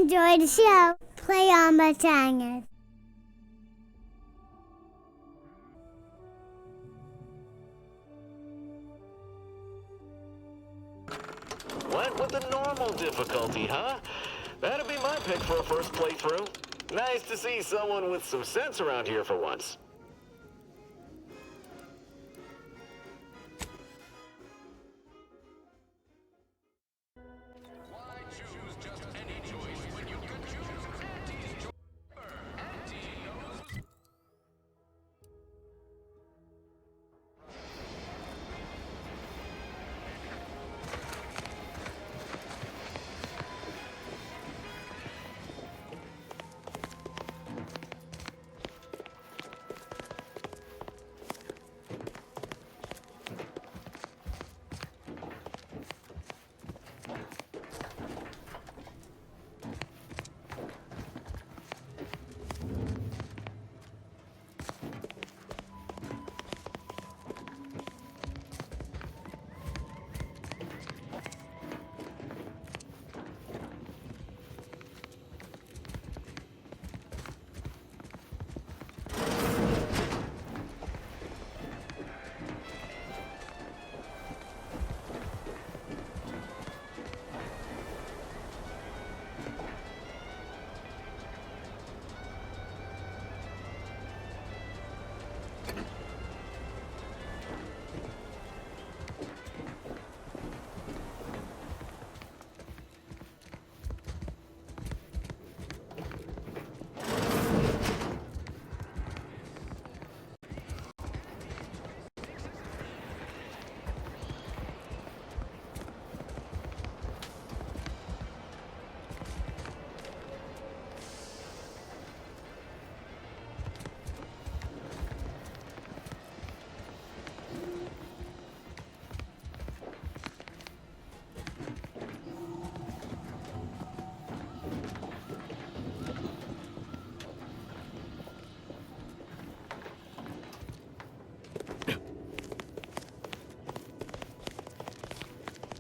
enjoy the show, play on Perjangers. Went with the normal difficulty, huh? That'd be my pick for a first playthrough. Nice to see someone with some sense around here for once. Why choose just any choice when you could choose Auntie's choice? Auntie knows.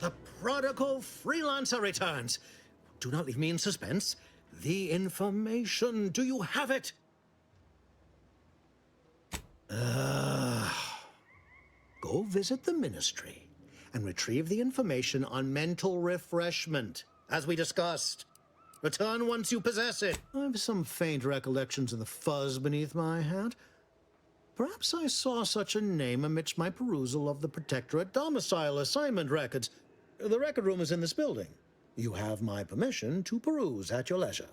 The prodigal freelancer returns. Do not leave me in suspense. The information, do you have it? Go visit the ministry and retrieve the information on mental refreshment, as we discussed. Return once you possess it. I have some faint recollections of the fuzz beneath my hat. Perhaps I saw such a name amidst my perusal of the Protectorate domicile assignment records. The record room is in this building. You have my permission to peruse at your leisure.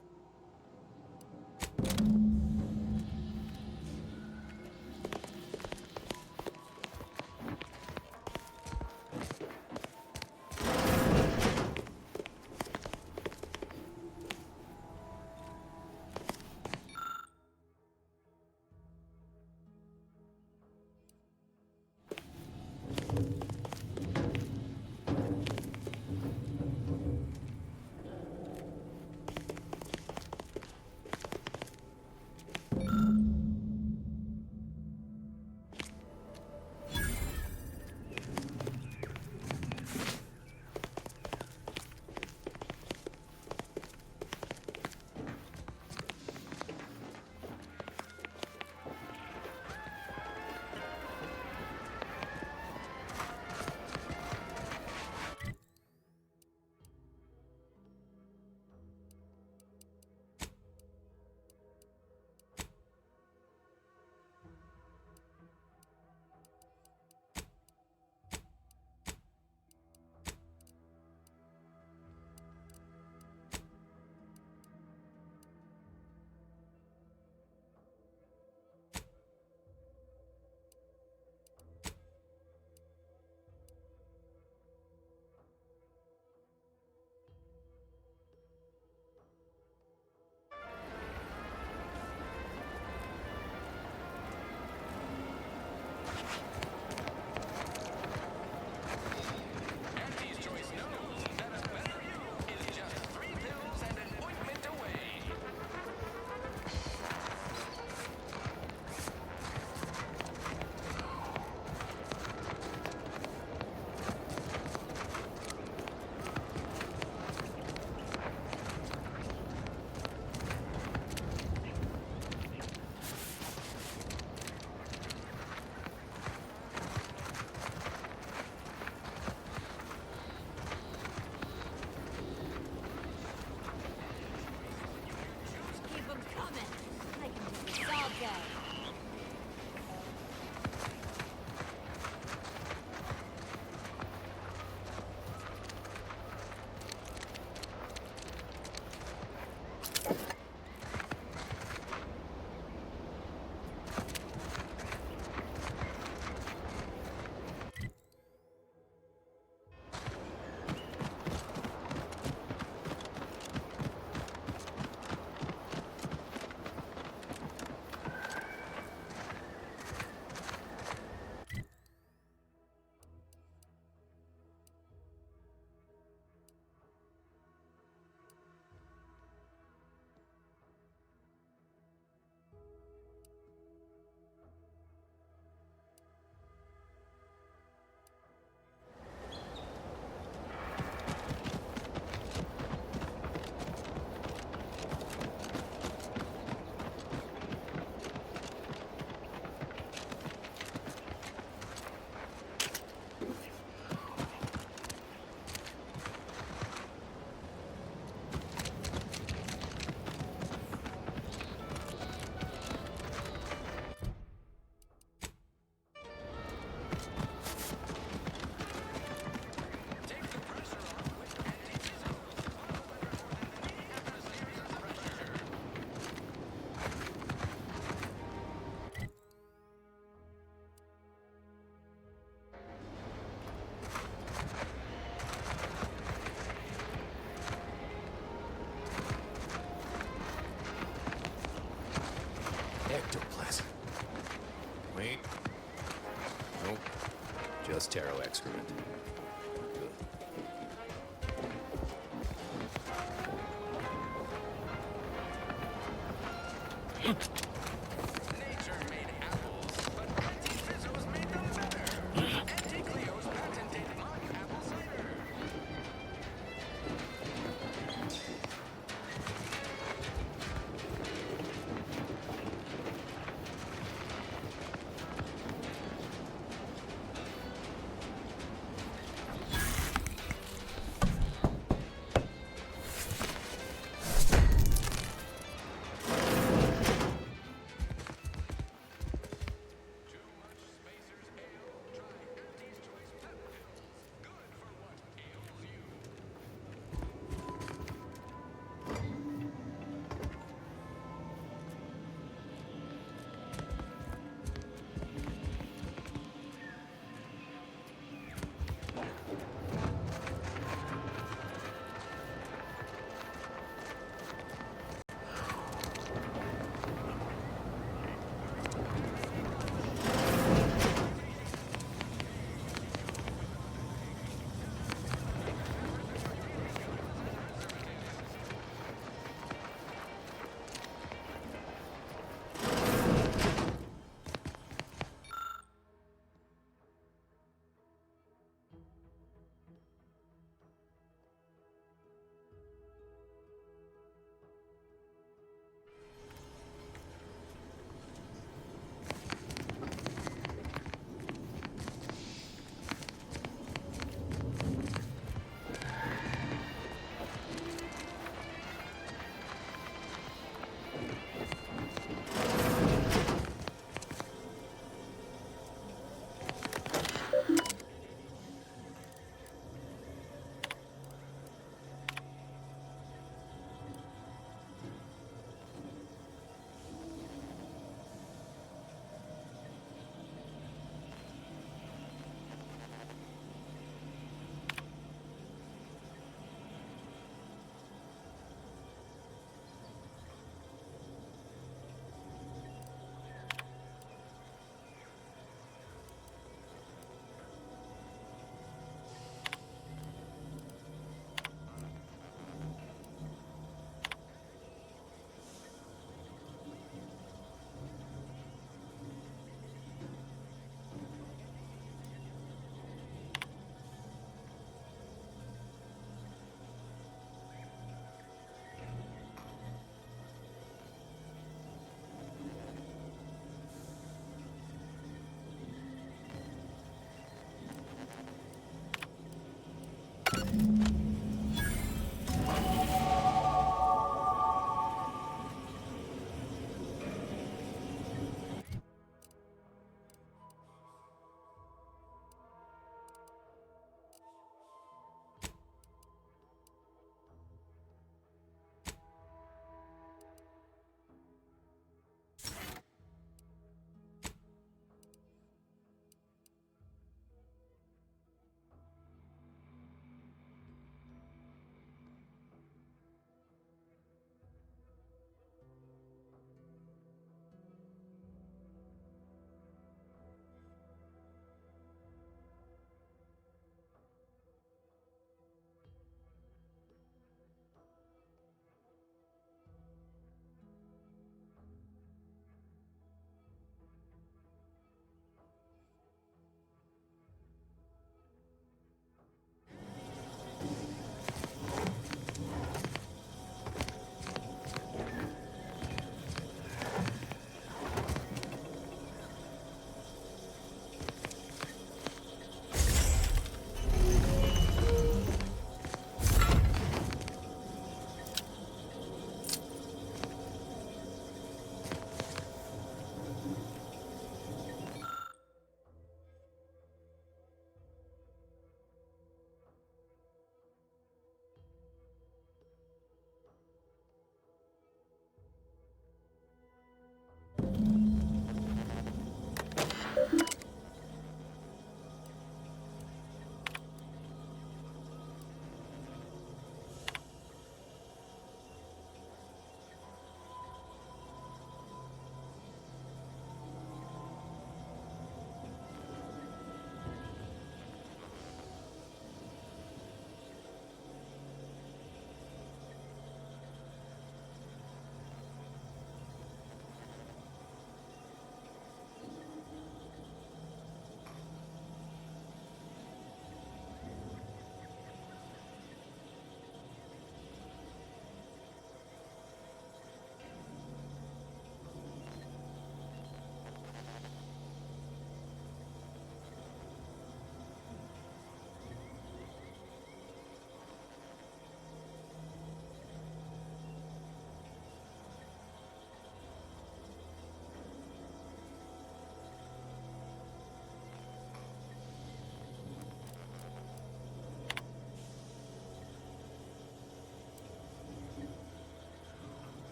worthless taro excrement. Nature made apples, but Auntie Fizzo's made them better. Auntie Cleo's patented mock apple cider.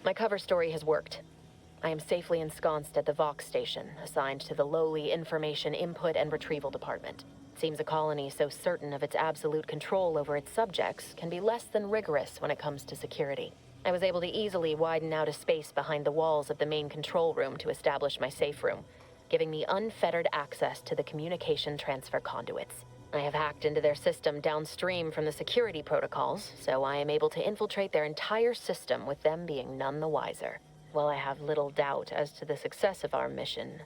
My cover story has worked. I am safely ensconced at the Vox station, assigned to the lowly Information Input and Retrieval Department. It seems a colony so certain of its absolute control over its subjects can be less than rigorous when it comes to security. I was able to easily widen out a space behind the walls of the main control room to establish my safe room, giving me unfettered access to the communication transfer conduits. I have hacked into their system downstream from the security protocols, so I am able to infiltrate their entire system with them being none the wiser. While I have little doubt as to the success of our mission,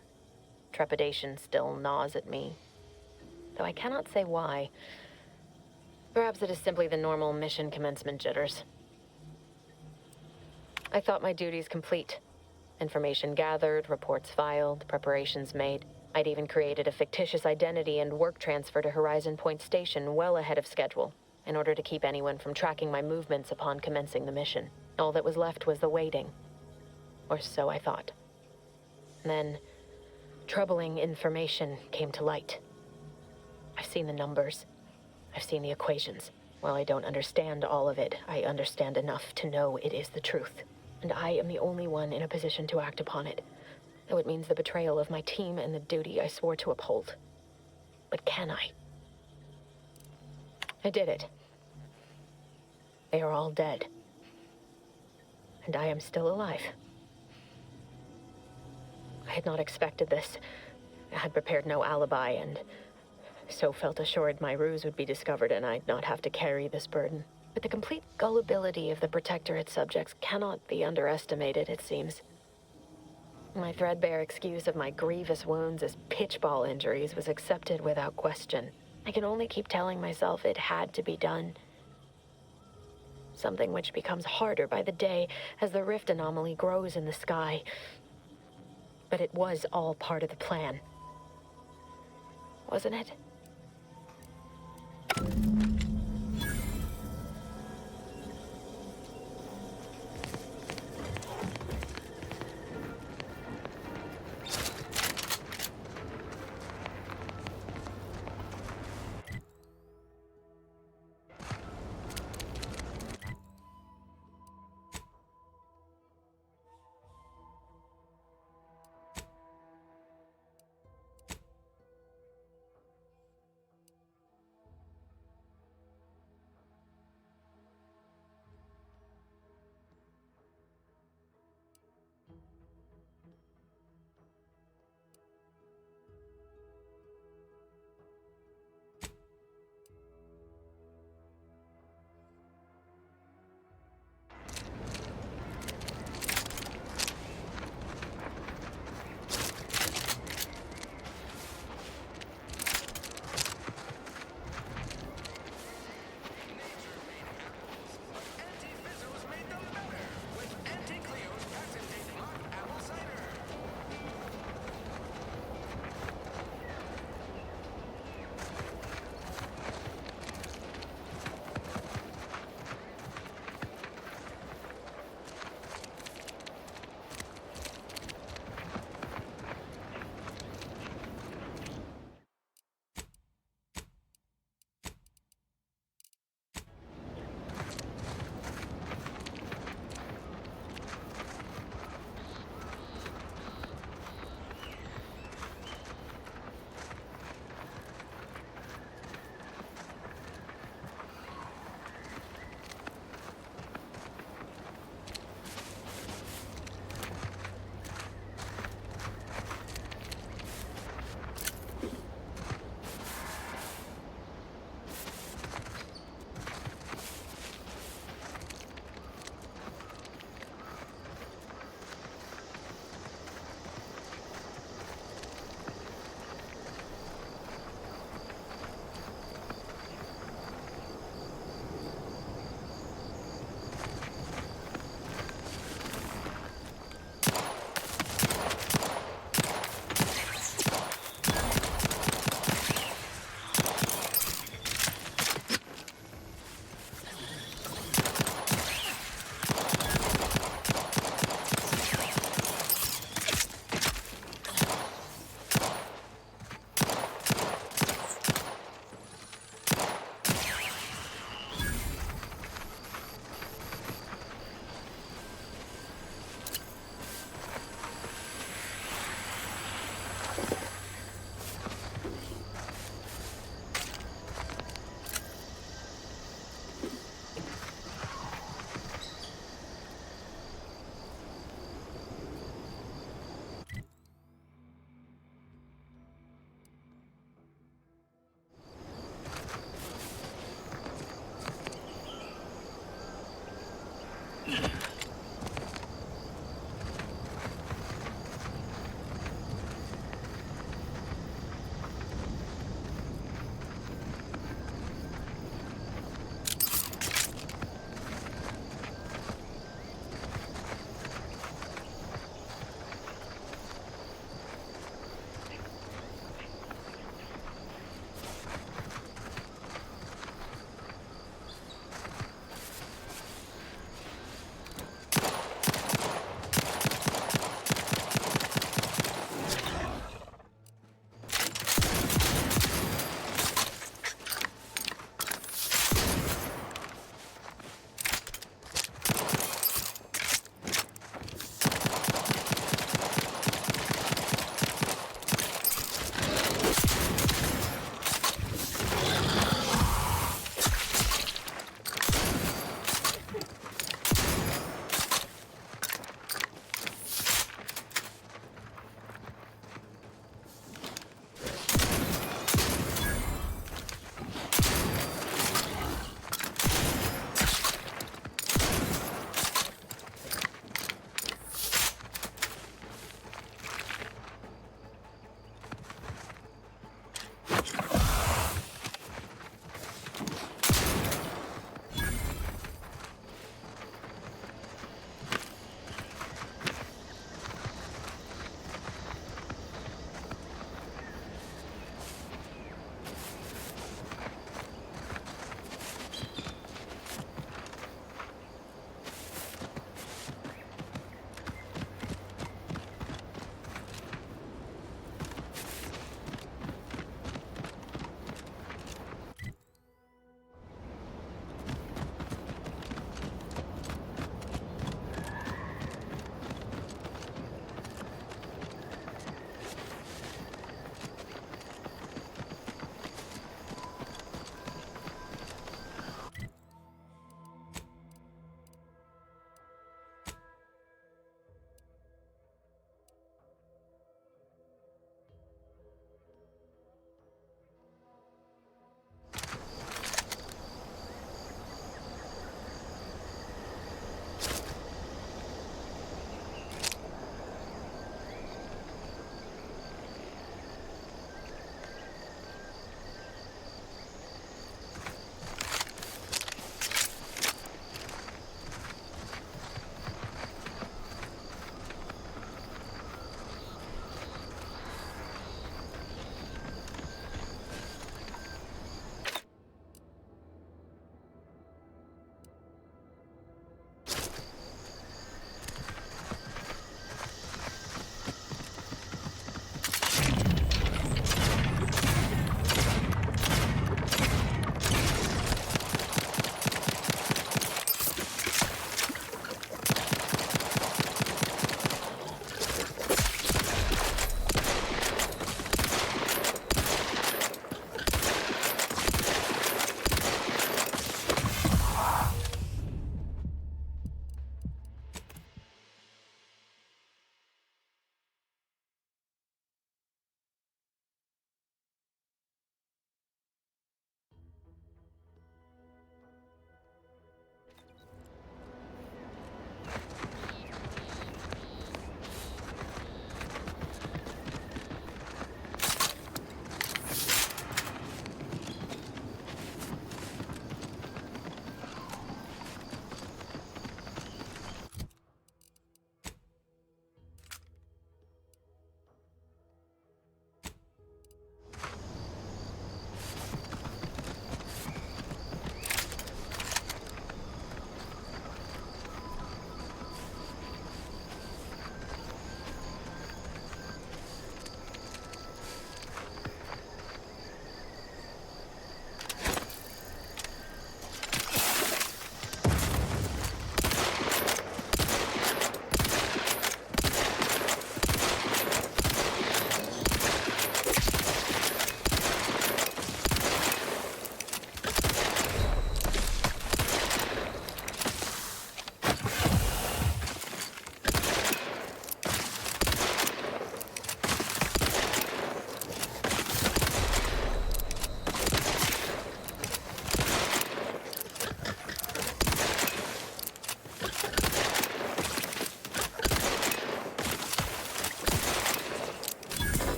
trepidation still gnaws at me, though I cannot say why. Perhaps it is simply the normal mission commencement jitters. I thought my duties complete. Information gathered, reports filed, preparations made. I'd even created a fictitious identity and work transfer to Horizon Point Station well ahead of schedule, in order to keep anyone from tracking my movements upon commencing the mission. All that was left was the waiting. Or so I thought. Then, troubling information came to light. I've seen the numbers. I've seen the equations. While I don't understand all of it, I understand enough to know it is the truth. And I am the only one in a position to act upon it, though it means the betrayal of my team and the duty I swore to uphold. But can I? I did it. They are all dead. And I am still alive. I had not expected this. I had prepared no alibi, and so felt assured my ruse would be discovered and I'd not have to carry this burden. But the complete gullibility of the Protectorate subjects cannot be underestimated, it seems. My threadbare excuse of my grievous wounds as pitchball injuries was accepted without question. I can only keep telling myself it had to be done. Something which becomes harder by the day as the rift anomaly grows in the sky. But it was all part of the plan. Wasn't it?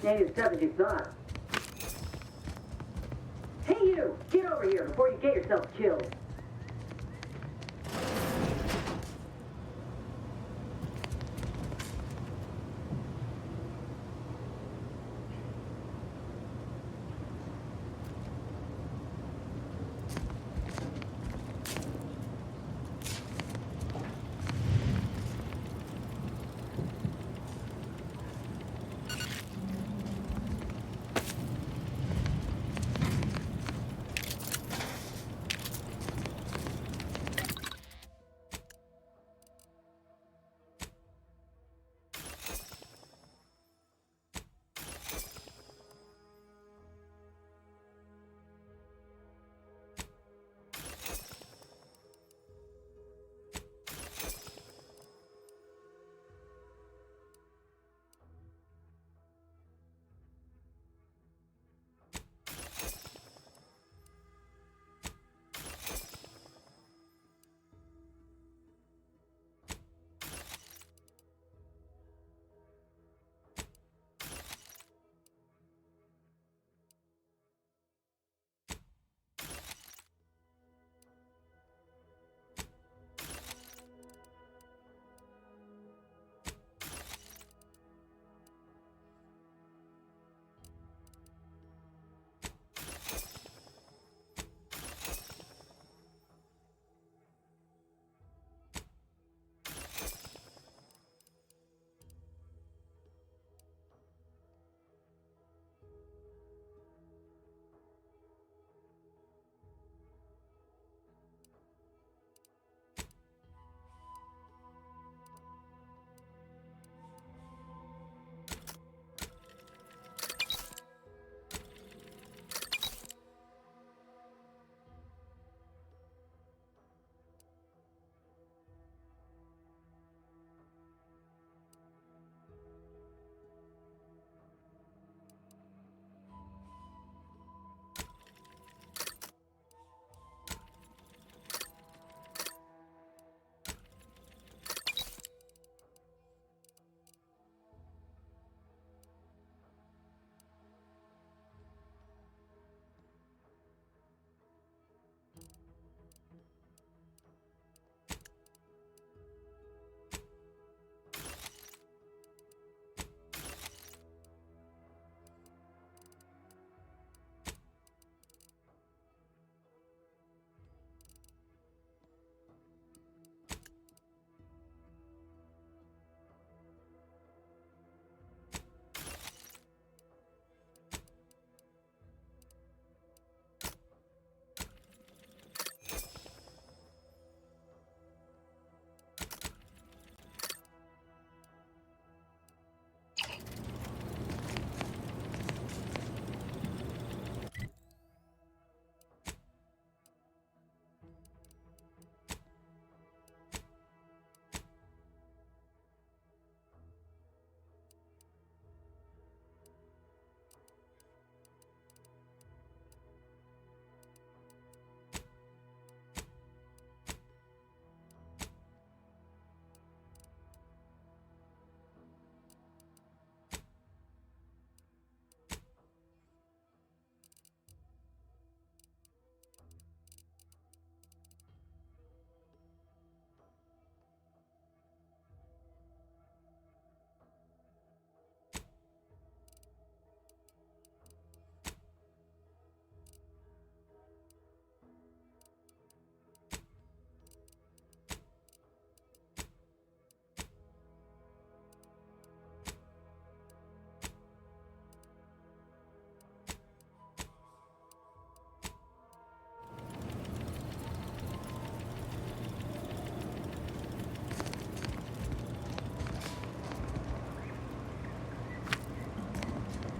Ain't as tough as you thought. Hey you! Get over here before you get yourself killed.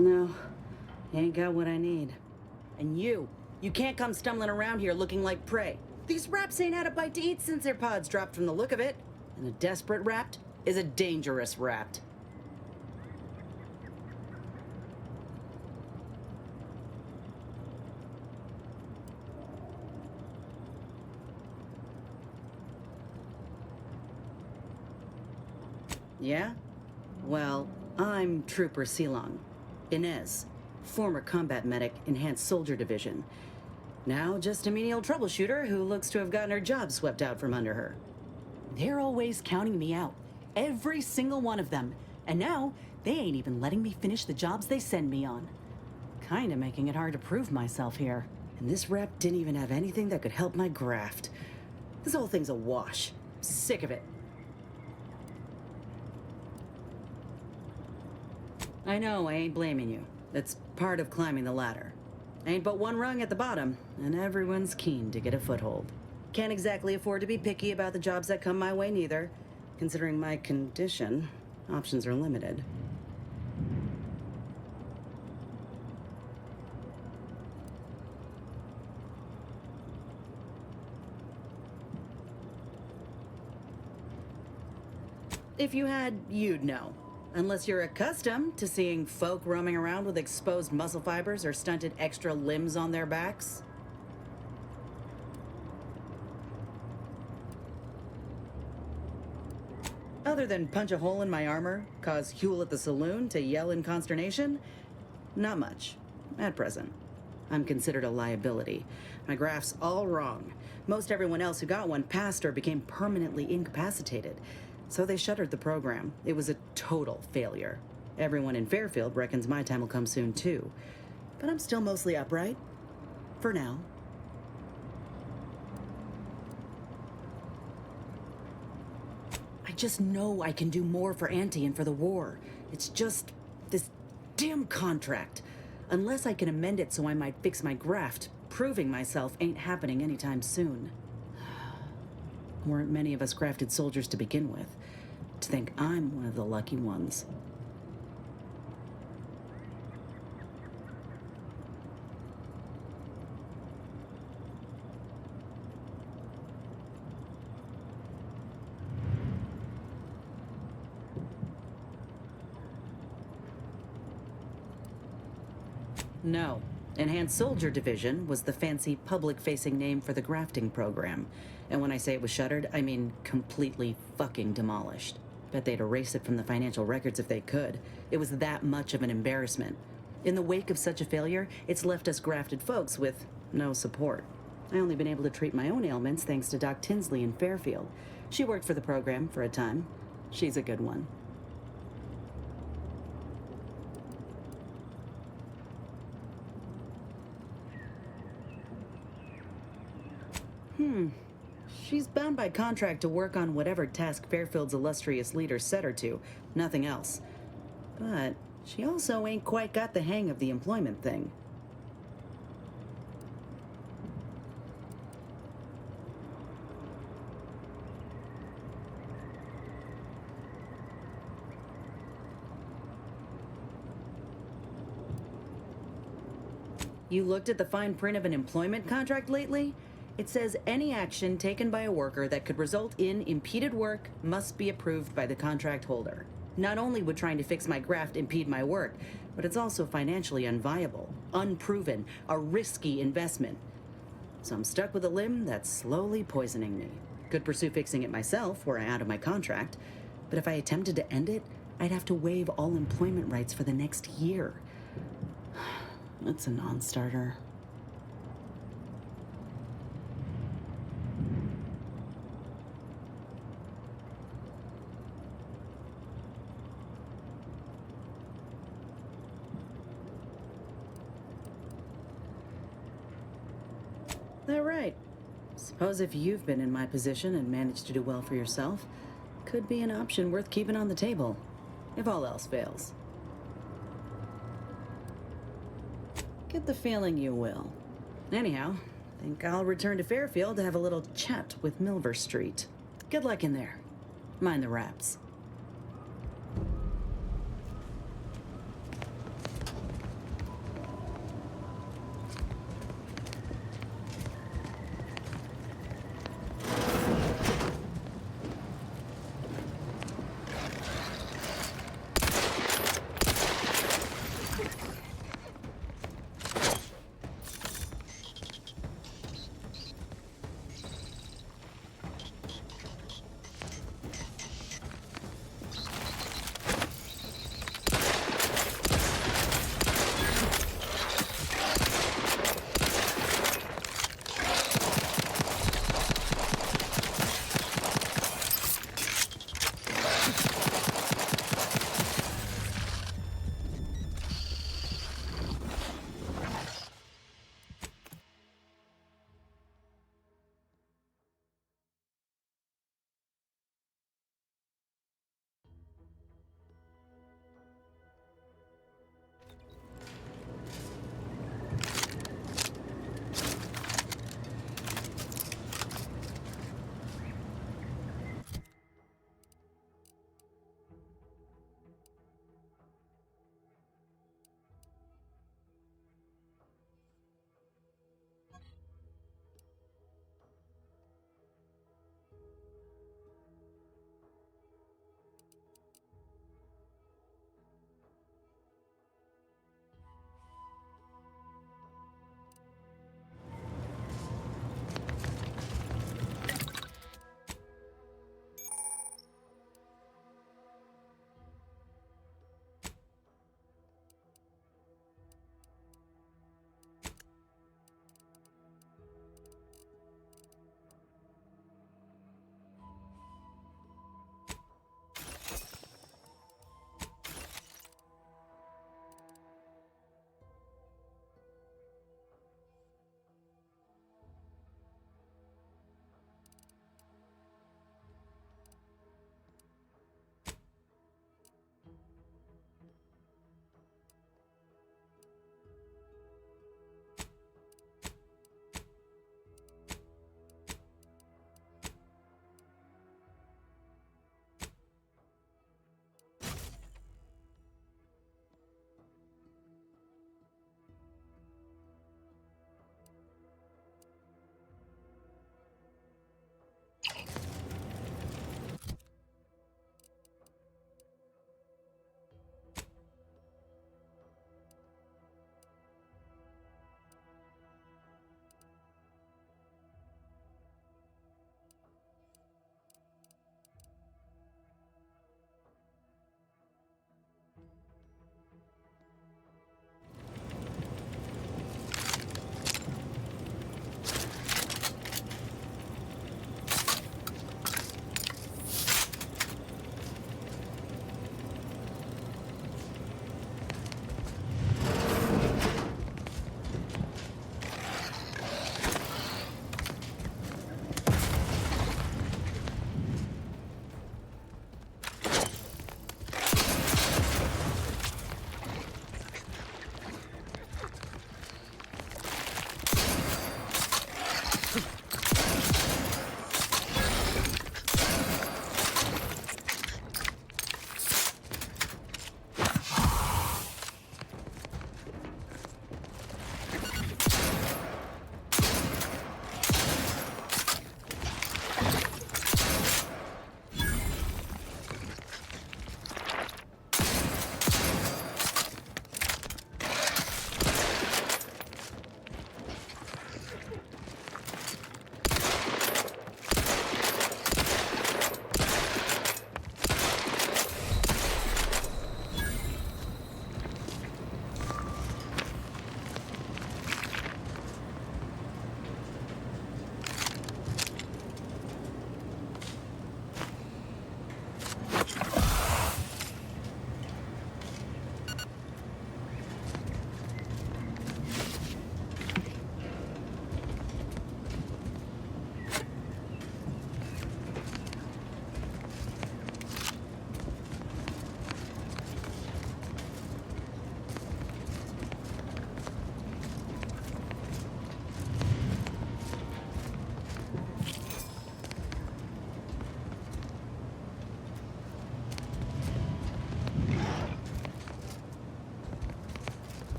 No, you ain't got what I need. And you can't come stumbling around here looking like prey. These raps ain't had a bite to eat since their pods dropped from the look of it. And a desperate rapt is a dangerous rapt. Yeah? Well, I'm Trooper Silong. Inez, former combat medic, Enhanced Soldier Division. Now just a menial troubleshooter who looks to have gotten her job swept out from under her. They're always counting me out. Every single one of them. And now, they ain't even letting me finish the jobs they send me on. Kinda making it hard to prove myself here. And this rep didn't even have anything that could help my graft. This whole thing's a wash. Sick of it. I know, I ain't blaming you. It's part of climbing the ladder. Ain't but one rung at the bottom, and everyone's keen to get a foothold. Can't exactly afford to be picky about the jobs that come my way neither. Considering my condition, options are limited. If you had, you'd know. Unless you're accustomed to seeing folk roaming around with exposed muscle fibers or stunted extra limbs on their backs. Other than punch a hole in my armor, cause Huel at the saloon to yell in consternation, not much, at present. I'm considered a liability. My graph's all wrong. Most everyone else who got one passed or became permanently incapacitated. So they shuttered the program. It was a total failure. Everyone in Fairfield reckons my time will come soon too. But I'm still mostly upright. For now. I just know I can do more for Auntie and for the war. It's just this damn contract. Unless I can amend it so I might fix my graft, proving myself ain't happening anytime soon. Weren't many of us grafted soldiers to begin with. To think I'm one of the lucky ones. No. Enhanced Soldier Division was the fancy public-facing name for the grafting program. And when I say it was shuttered, I mean completely fucking demolished. Bet they'd erase it from the financial records if they could. It was that much of an embarrassment. In the wake of such a failure, it's left us grafted folks with no support. I only been able to treat my own ailments thanks to Doc Tinsley in Fairfield. She worked for the program for a time. She's a good one. She's bound by contract to work on whatever task Fairfield's illustrious leader set her to, nothing else. But she also ain't quite got the hang of the employment thing. You looked at the fine print of an employment contract lately? It says any action taken by a worker that could result in impeded work must be approved by the contract holder. Not only would trying to fix my graft impede my work, but it's also financially unviable, unproven, a risky investment. So I'm stuck with a limb that's slowly poisoning me. Could pursue fixing it myself were I out of my contract, but if I attempted to end it, I'd have to waive all employment rights for the next year. That's a non-starter. That right. Suppose if you've been in my position and managed to do well for yourself, could be an option worth keeping on the table, if all else fails. Get the feeling you will. Anyhow, think I'll return to Fairfield to have a little chat with Milver Street. Good luck in there. Mind the raps.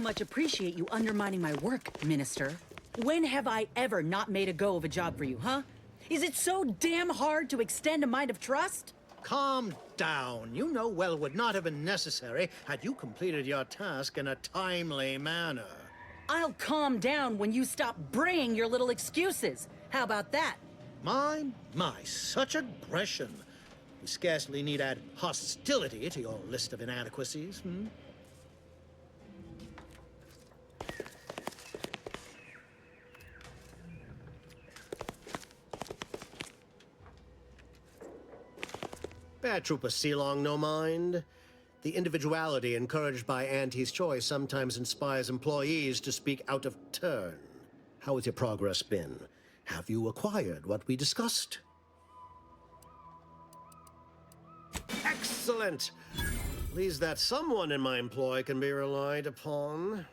much appreciate you undermining my work, Minister. When have I ever not made a go of a job for you, huh? Is it so damn hard to extend a mind of trust? Calm down. You know well would not have been necessary had you completed your task in a timely manner. I'll calm down when you stop braying your little excuses. How about that? My, such aggression. We scarcely need add hostility to your list of inadequacies, hmm? Bad Trooper Sealong, no mind. The individuality encouraged by Auntie's choice sometimes inspires employees to speak out of turn. How has your progress been? Have you acquired what we discussed? Excellent! At least that someone in my employ can be relied upon.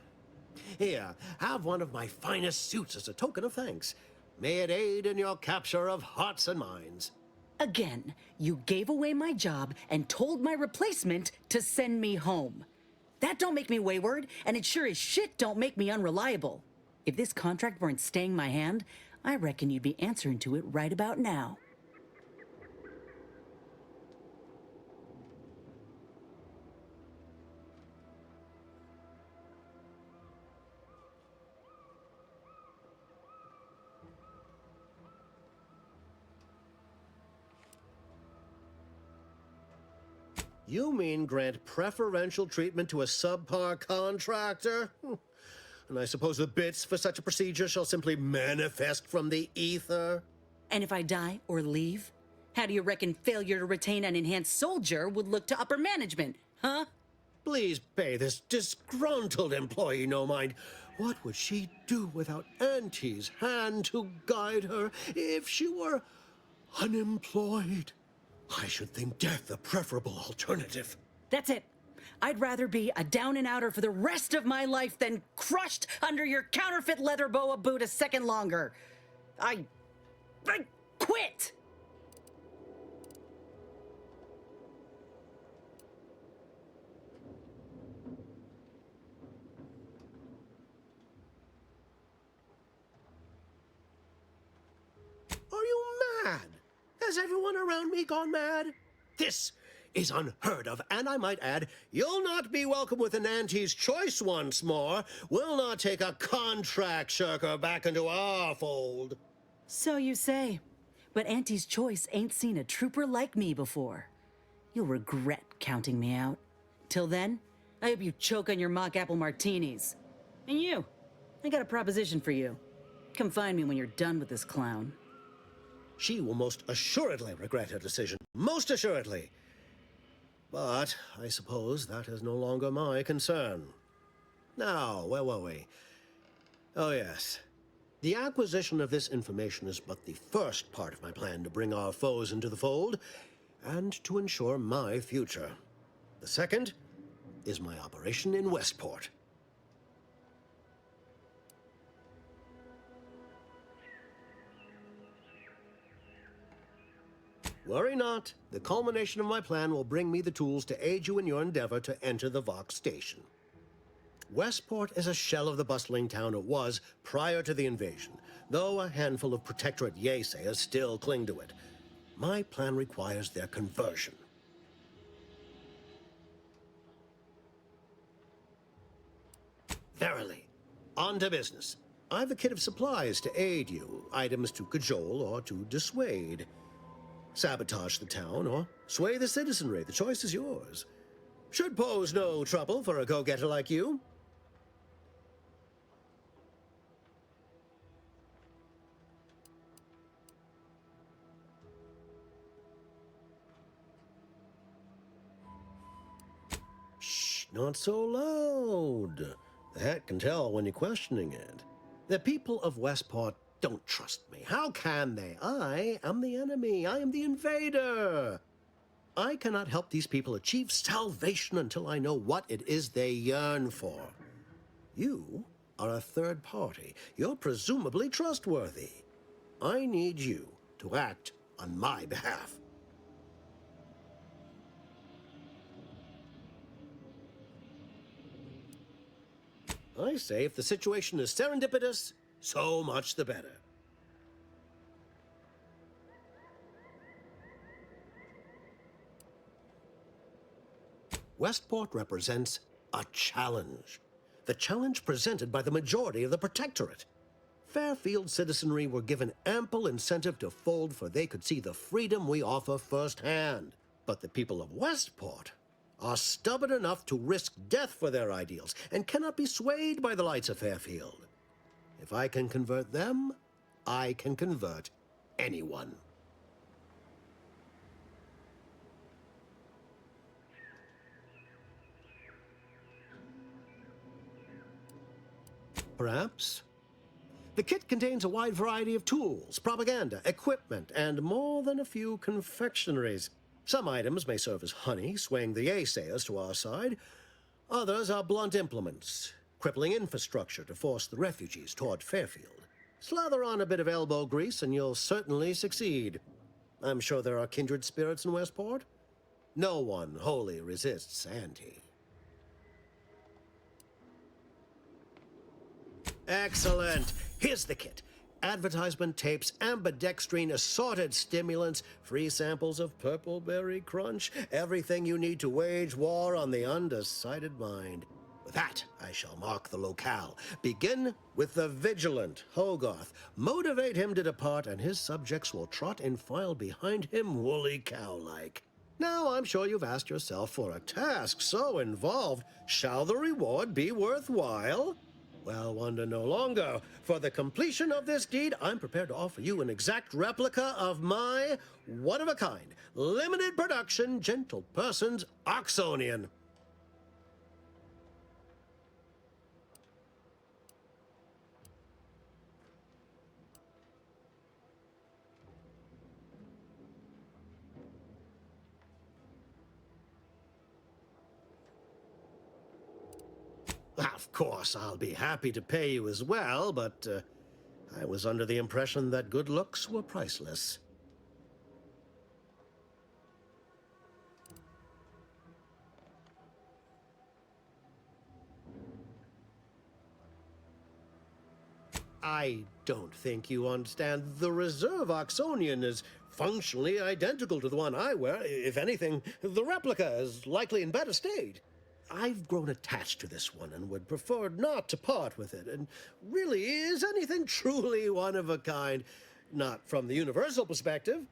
Here, have one of my finest suits as a token of thanks. May it aid in your capture of hearts and minds. Again, you gave away my job and told my replacement to send me home. That don't make me wayward, and it sure as shit don't make me unreliable. If this contract weren't staying my hand, I reckon you'd be answering to it right about now. You mean grant preferential treatment to a subpar contractor? And I suppose the bits for such a procedure shall simply manifest from the ether? And if I die or leave, how do you reckon failure to retain an enhanced soldier would look to upper management, huh? Please pay this disgruntled employee no mind. What would she do without Auntie's hand to guide her if she were unemployed? I should think death a preferable alternative. That's it. I'd rather be a down-and-outer for the rest of my life than crushed under your counterfeit leather boa boot a second longer. I quit! Are you mad? Has everyone around me gone mad? This is unheard of, and I might add, you'll not be welcome with an Auntie's choice once more. We'll not take a contract shirker back into our fold. So you say. But Auntie's choice ain't seen a trooper like me before. You'll regret counting me out. Till then, I hope you choke on your mock apple martinis. And you, I got a proposition for you. Come find me when you're done with this clown. She will most assuredly regret her decision. Most assuredly. But I suppose that is no longer my concern. Now, where were we? Oh, yes. The acquisition of this information is but the first part of my plan to bring our foes into the fold and to ensure my future. The second is my operation in Westport. Worry not. The culmination of my plan will bring me the tools to aid you in your endeavor to enter the Vox station. Westport is a shell of the bustling town it was prior to the invasion, though a handful of Protectorate Yesayers still cling to it. My plan requires their conversion. Verily. On to business. I've a kit of supplies to aid you, items to cajole or to dissuade. Sabotage the town or sway the citizenry. The choice is yours. Should pose no trouble for a go-getter like you. Shh, not so loud. The hat can tell when you're questioning it. The people of Westport don't trust me. How can they? I am the enemy. I am the invader. I cannot help these people achieve salvation until I know what it is they yearn for. You are a third party. You're presumably trustworthy. I need you to act on my behalf. I say if the situation is serendipitous, so much the better. Westport represents a challenge. The challenge presented by the majority of the Protectorate. Fairfield citizenry were given ample incentive to fold, for they could see the freedom we offer firsthand. But the people of Westport are stubborn enough to risk death for their ideals and cannot be swayed by the lights of Fairfield. If I can convert them, I can convert anyone. Perhaps. The kit contains a wide variety of tools, propaganda, equipment, and more than a few confectionaries. Some items may serve as honey, swaying the naysayers to our side. Others are blunt implements, crippling infrastructure to force the refugees toward Fairfield. Slather on a bit of elbow grease and you'll certainly succeed. I'm sure there are kindred spirits in Westport. No one wholly resists Auntie. Excellent. Here's the kit. Advertisement tapes, ambidextrine, assorted stimulants, free samples of Purple Berry Crunch, everything you need to wage war on the undecided mind. With that, I shall mark the locale. Begin with the vigilant Hogarth. Motivate him to depart, and his subjects will trot in file behind him, woolly cow-like. Now, I'm sure you've asked yourself, for a task so involved, shall the reward be worthwhile? Well, wonder no longer. For the completion of this deed, I'm prepared to offer you an exact replica of my one-of-a-kind, limited production, gentle person's Oxonian. Of course, I'll be happy to pay you as well, but I was under the impression that good looks were priceless. I don't think you understand. The Reserve Oxonian is functionally identical to the one I wear. If anything, the replica is likely in better state. I've grown attached to this one and would prefer not to part with it. And really, is anything truly one of a kind? Not from the universal perspective.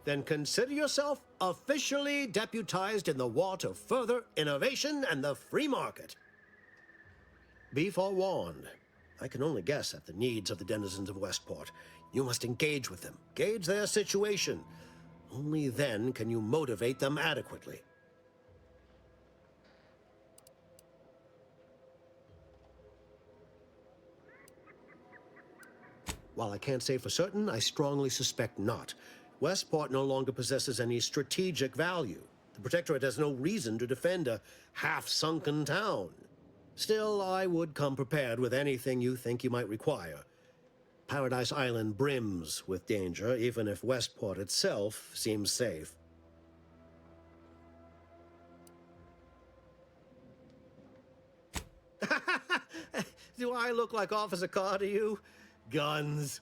Then consider yourself officially deputized in the war to further innovation and the free market. Be forewarned. I can only guess at the needs of the denizens of Westport. You must engage with them, gauge their situation. Only then can you motivate them adequately. While I can't say for certain, I strongly suspect not. Westport no longer possesses any strategic value. The Protectorate has no reason to defend a half-sunken town. Still, I would come prepared with anything you think you might require. Paradise Island brims with danger, even if Westport itself seems safe. Do I look like Officer Carr to you? Guns.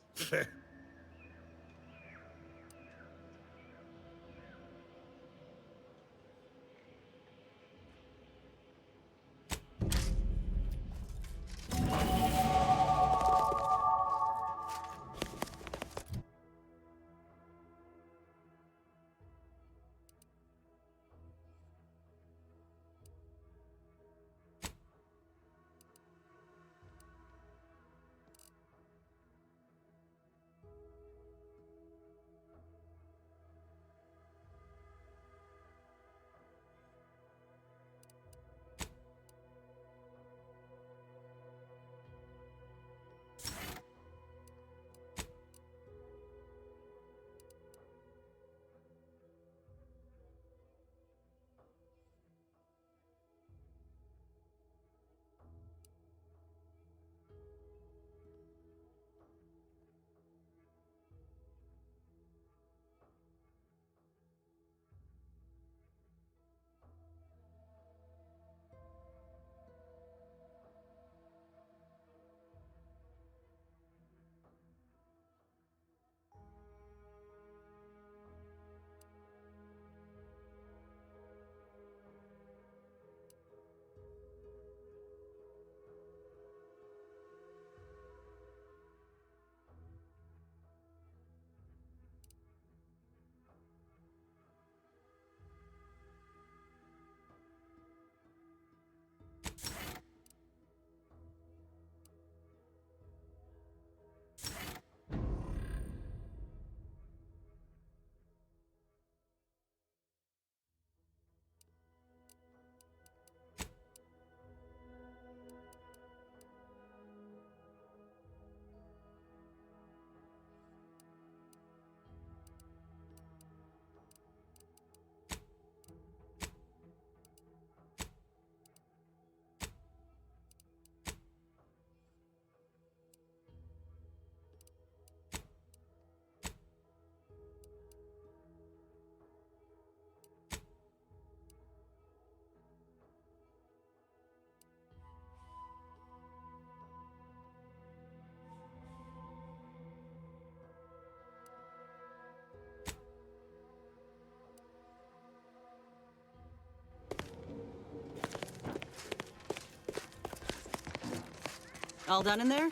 All done in there?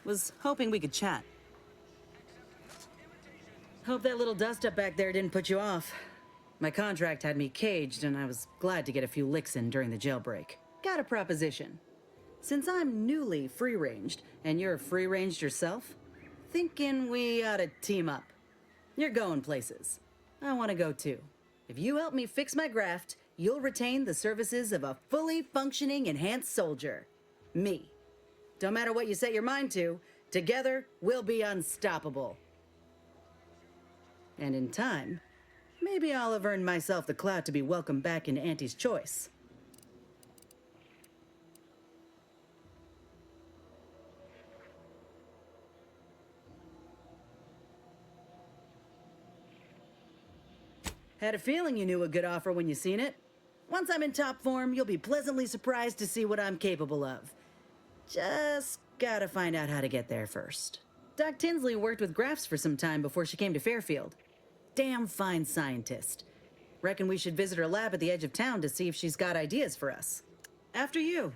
Was hoping we could chat. Hope that little dust up back there didn't put you off. My contract had me caged, and I was glad to get a few licks in during the jailbreak. Got a proposition. Since I'm newly free-ranged, and you're free-ranged yourself, thinking we ought to team up. You're going places. I want to go too. If you help me fix my graft, you'll retain the services of a fully functioning enhanced soldier. Me. Don't matter what you set your mind to, together we'll be unstoppable. And in time, maybe I'll have earned myself the clout to be welcomed back into Auntie's Choice. Had a feeling you knew a good offer when you seen it. Once I'm in top form, you'll be pleasantly surprised to see what I'm capable of. Just gotta find out how to get there first. Doc Tinsley worked with Grafts for some time before she came to Fairfield. Damn fine scientist. Reckon we should visit her lab at the edge of town to see if she's got ideas for us. After you.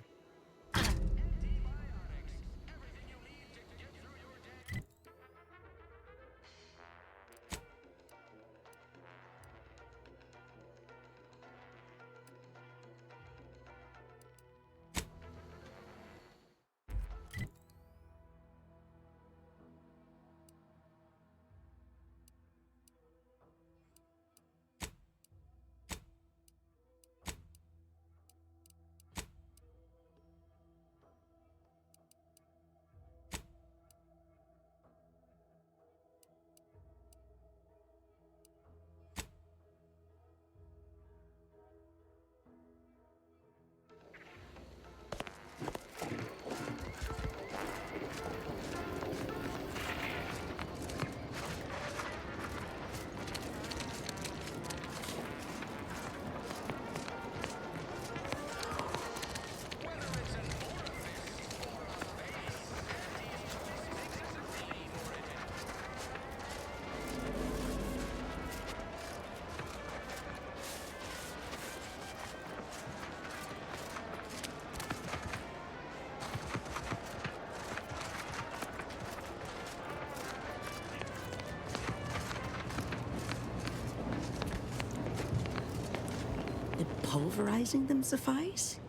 Did pulverizing them suffice?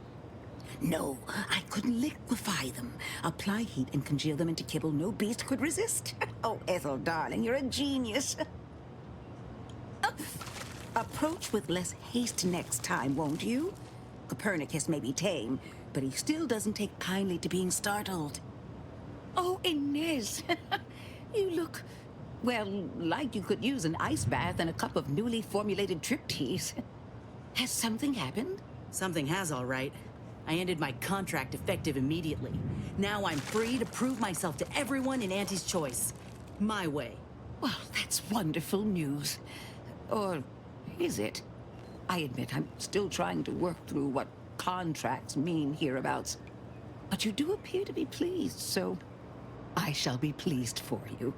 No, I couldn't liquefy them. Apply heat and congeal them into kibble no beast could resist. Oh, Ethel, darling, you're a genius. Approach with less haste next time, won't you? Copernicus may be tame, but he still doesn't take kindly to being startled. Oh, Inez, you look, well, like you could use an ice bath and a cup of newly formulated trip teas. Has something happened? Something has, all right. I ended my contract effective immediately. Now I'm free to prove myself to everyone in Auntie's Choice. My way. Well, that's wonderful news. Or is it? I admit I'm still trying to work through what contracts mean hereabouts. But you do appear to be pleased, so I shall be pleased for you.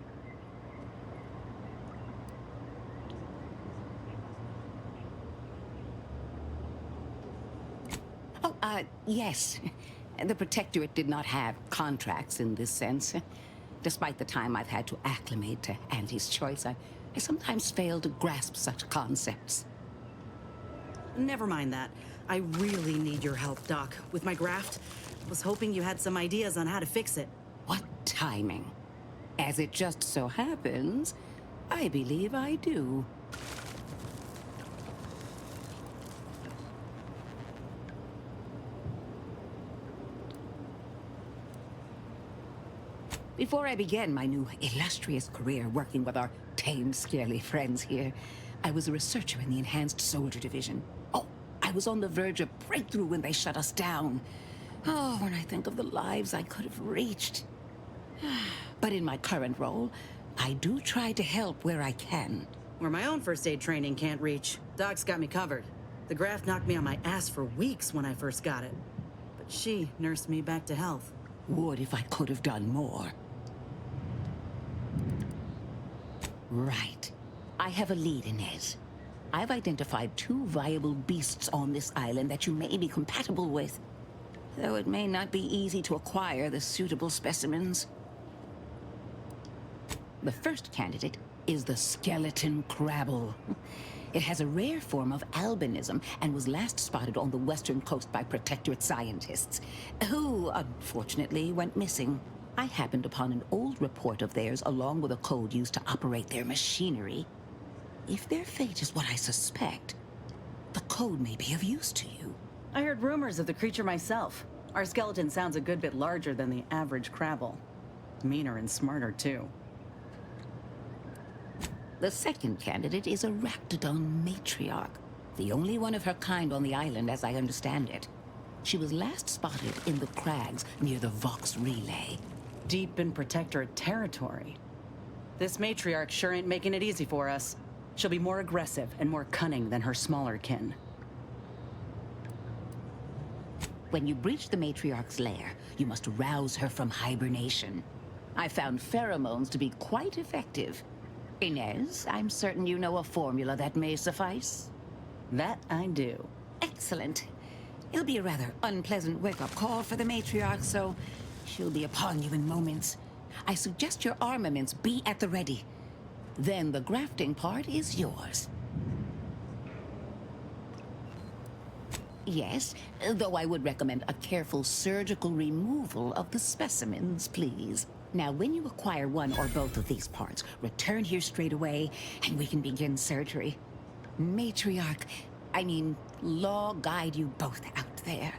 Oh, yes. The Protectorate did not have contracts in this sense. Despite the time I've had to acclimate to Auntie's Choice, I sometimes fail to grasp such concepts. Never mind that. I really need your help, Doc. With my graft, I was hoping you had some ideas on how to fix it. What timing? As it just so happens, I believe I do. Before I began my new illustrious career working with our tame, scarily friends here, I was a researcher in the Enhanced Soldier Division. Oh, I was on the verge of breakthrough when they shut us down. Oh, when I think of the lives I could have reached. But in my current role, I do try to help where I can. Where my own first aid training can't reach, Doc's got me covered. The graft knocked me on my ass for weeks when I first got it. But she nursed me back to health. Would if I could have done more. Right. I have a lead, Inez. I've identified 2 viable beasts on this island that you may be compatible with. though it may not be easy to acquire the suitable specimens. The first candidate is the skeleton crabble. It has a rare form of albinism and was last spotted on the western coast by protectorate scientists, who, unfortunately, went missing. I happened upon an old report of theirs along with a code used to operate their machinery. If their fate is what I suspect, the code may be of use to you. I heard rumors of the creature myself. Our skeleton sounds a good bit larger than the average crabble. Meaner and smarter, too. The second candidate is a Ractodon matriarch, the only one of her kind on the island as I understand it. She was last spotted in the crags near the Vox Relay. Deep in protectorate territory. This matriarch sure ain't making it easy for us. She'll be more aggressive and more cunning than her smaller kin. When you breach the matriarch's lair, you must rouse her from hibernation. I found pheromones to be quite effective. Inez, I'm certain you know a formula that may suffice. That I do. Excellent. It'll be a rather unpleasant wake-up call for the matriarch, so she'll be upon you in moments. I suggest your armaments be at the ready. Then the grafting part is yours. Yes, though I would recommend a careful surgical removal of the specimens, please. Now, when you acquire one or both of these parts, return here straight away, and we can begin surgery. Law guide you both out there.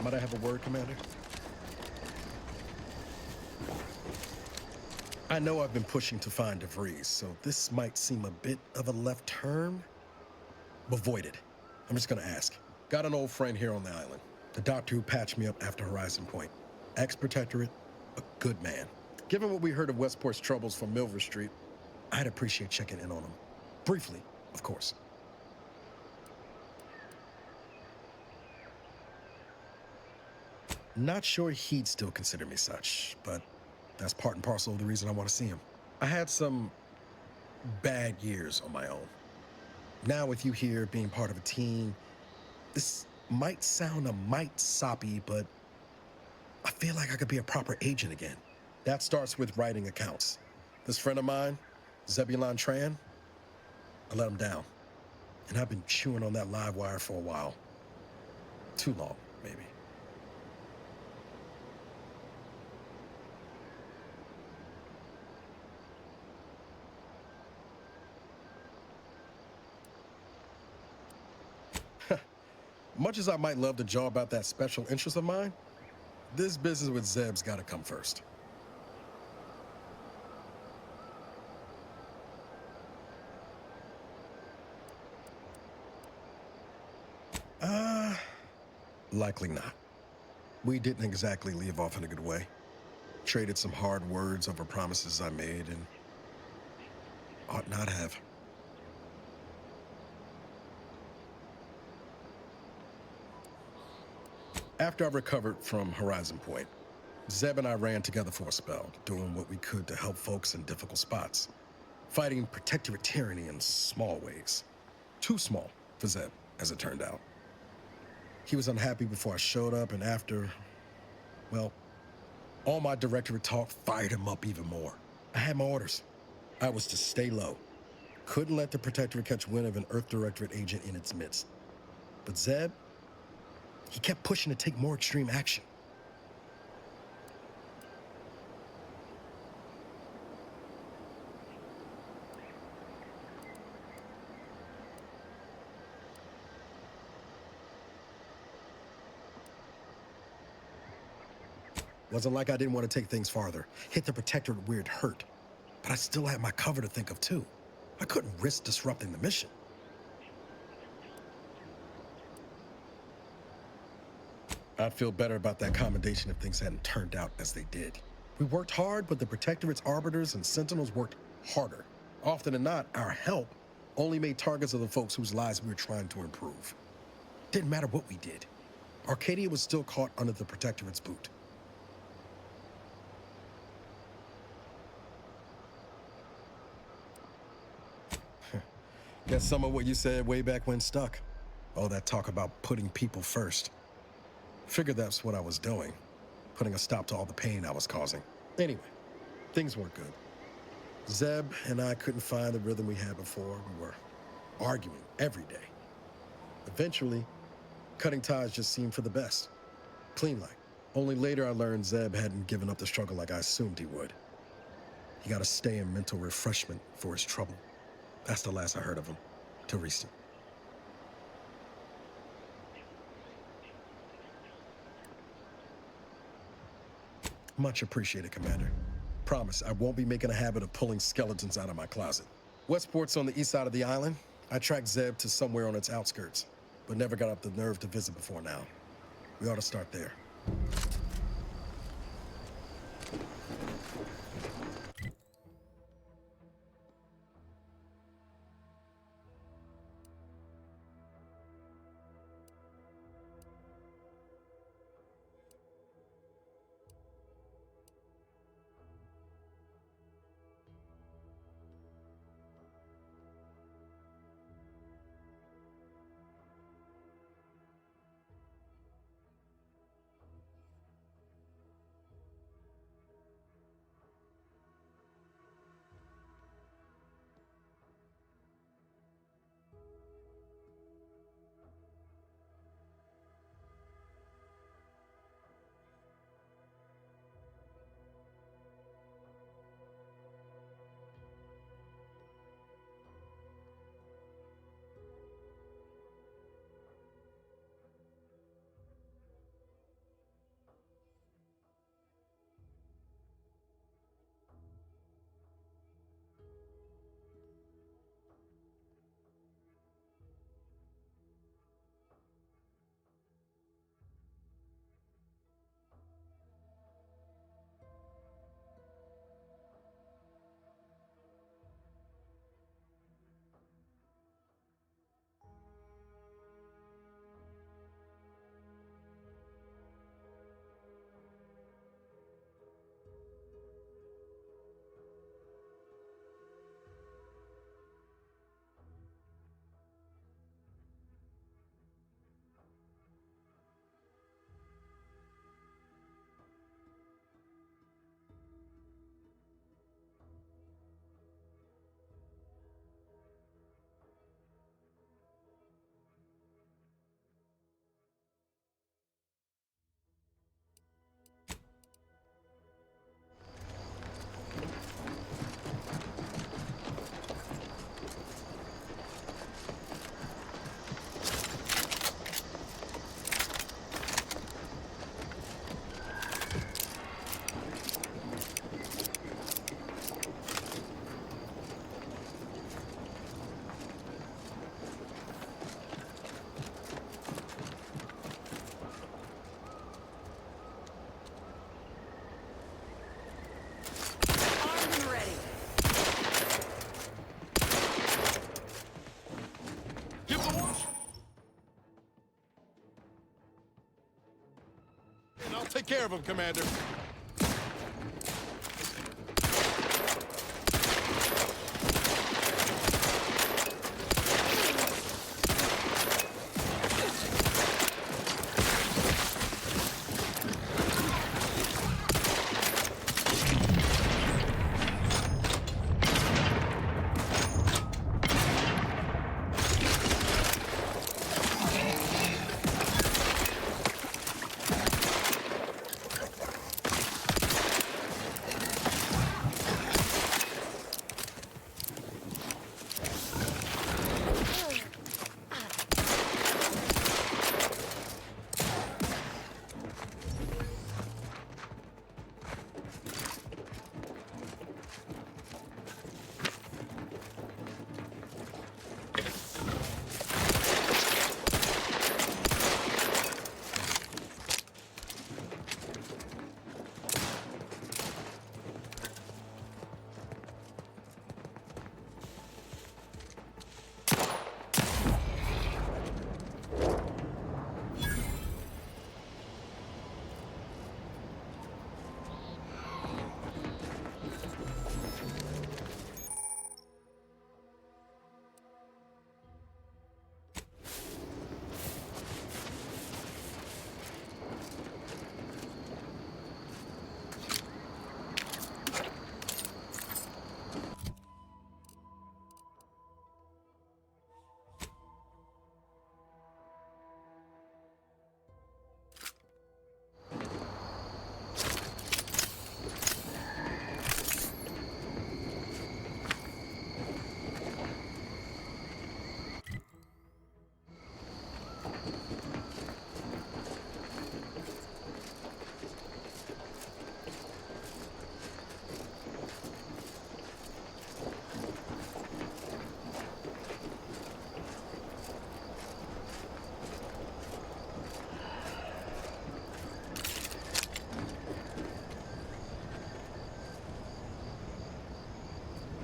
Might I have a word, Commander? I know I've been pushing to find DeVries, so this might seem a bit of a left turn, but void it. I'm just gonna ask. Got an old friend here on the island. The doctor who patched me up after Horizon Point. Ex-protectorate, a good man. Given what we heard of Westport's troubles from Milver Street, I'd appreciate checking in on him. Briefly, of course. Not sure he'd still consider me such, but that's part and parcel of the reason I want to see him. I had some bad years on my own. Now with you here being part of a team, this might sound a mite soppy, but I feel like I could be a proper agent again. That starts with writing accounts. This friend of mine, Zebulon Tran, I let him down. And I've been chewing on that live wire for a while. Too long, maybe. Much as I might love to jaw about that special interest of mine, this business with Zeb's gotta come first. Likely not. We didn't exactly leave off in a good way. Traded some hard words over promises I made and ought not have. After I recovered from Horizon Point, Zeb and I ran together for a spell, doing what we could to help folks in difficult spots, fighting protectorate tyranny in small ways. Too small for Zeb, as it turned out. He was unhappy before I showed up, and after, well, all my directorate talk fired him up even more. I had my orders. I was to stay low. Couldn't let the protectorate catch wind of an Earth Directorate agent in its midst. But Zeb, he kept pushing to take more extreme action. Wasn't like I didn't want to take things farther, hit the protectorate where it hurt. But I still had my cover to think of too. I couldn't risk disrupting the mission. I'd feel better about that commendation if things hadn't turned out as they did. We worked hard, but the Protectorate's arbiters and sentinels worked harder. Often than not, our help only made targets of the folks whose lives we were trying to improve. Didn't matter what we did. Arcadia was still caught under the Protectorate's boot. Guess some of what you said way back when stuck. All that talk about putting people first. Figured that's what I was doing, putting a stop to all the pain I was causing. Anyway, things weren't good. Zeb and I couldn't find the rhythm we had before. We were arguing every day. Eventually, cutting ties just seemed for the best. Clean like. Only later I learned Zeb hadn't given up the struggle like I assumed he would. He got to stay in mental refreshment for his trouble. That's the last I heard of him, till recent. Much appreciated, Commander. Promise, I won't be making a habit of pulling skeletons out of my closet. Westport's on the east side of the island. I tracked Zeb to somewhere on its outskirts, but never got up the nerve to visit before now. We ought to start there. I'll take care of him, Commander.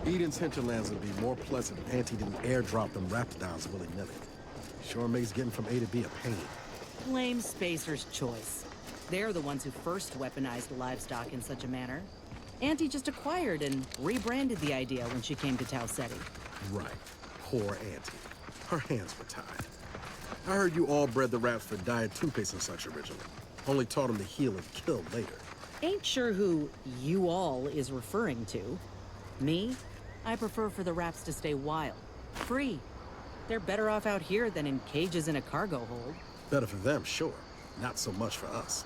Eden's hinterlands would be more pleasant if Auntie didn't airdrop them raptidons willy-nilly. Sure makes getting from A to B a pain. Blame Spacer's choice. They're the ones who first weaponized livestock in such a manner. Auntie just acquired and rebranded the idea when she came to Tau Ceti. Right. Poor Auntie. Her hands were tied. I heard you all bred the rats for diet toothpaste and such originally. Only taught them to heal and kill later. Ain't sure who you all is referring to. Me? I prefer for the raps to stay wild. Free. They're better off out here than in cages in a cargo hold. Better for them, sure. Not so much for us.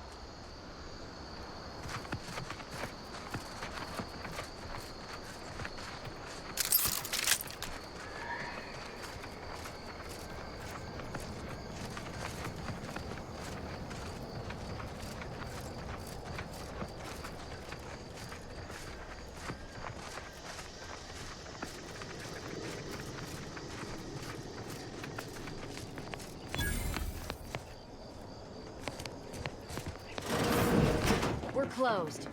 Closed.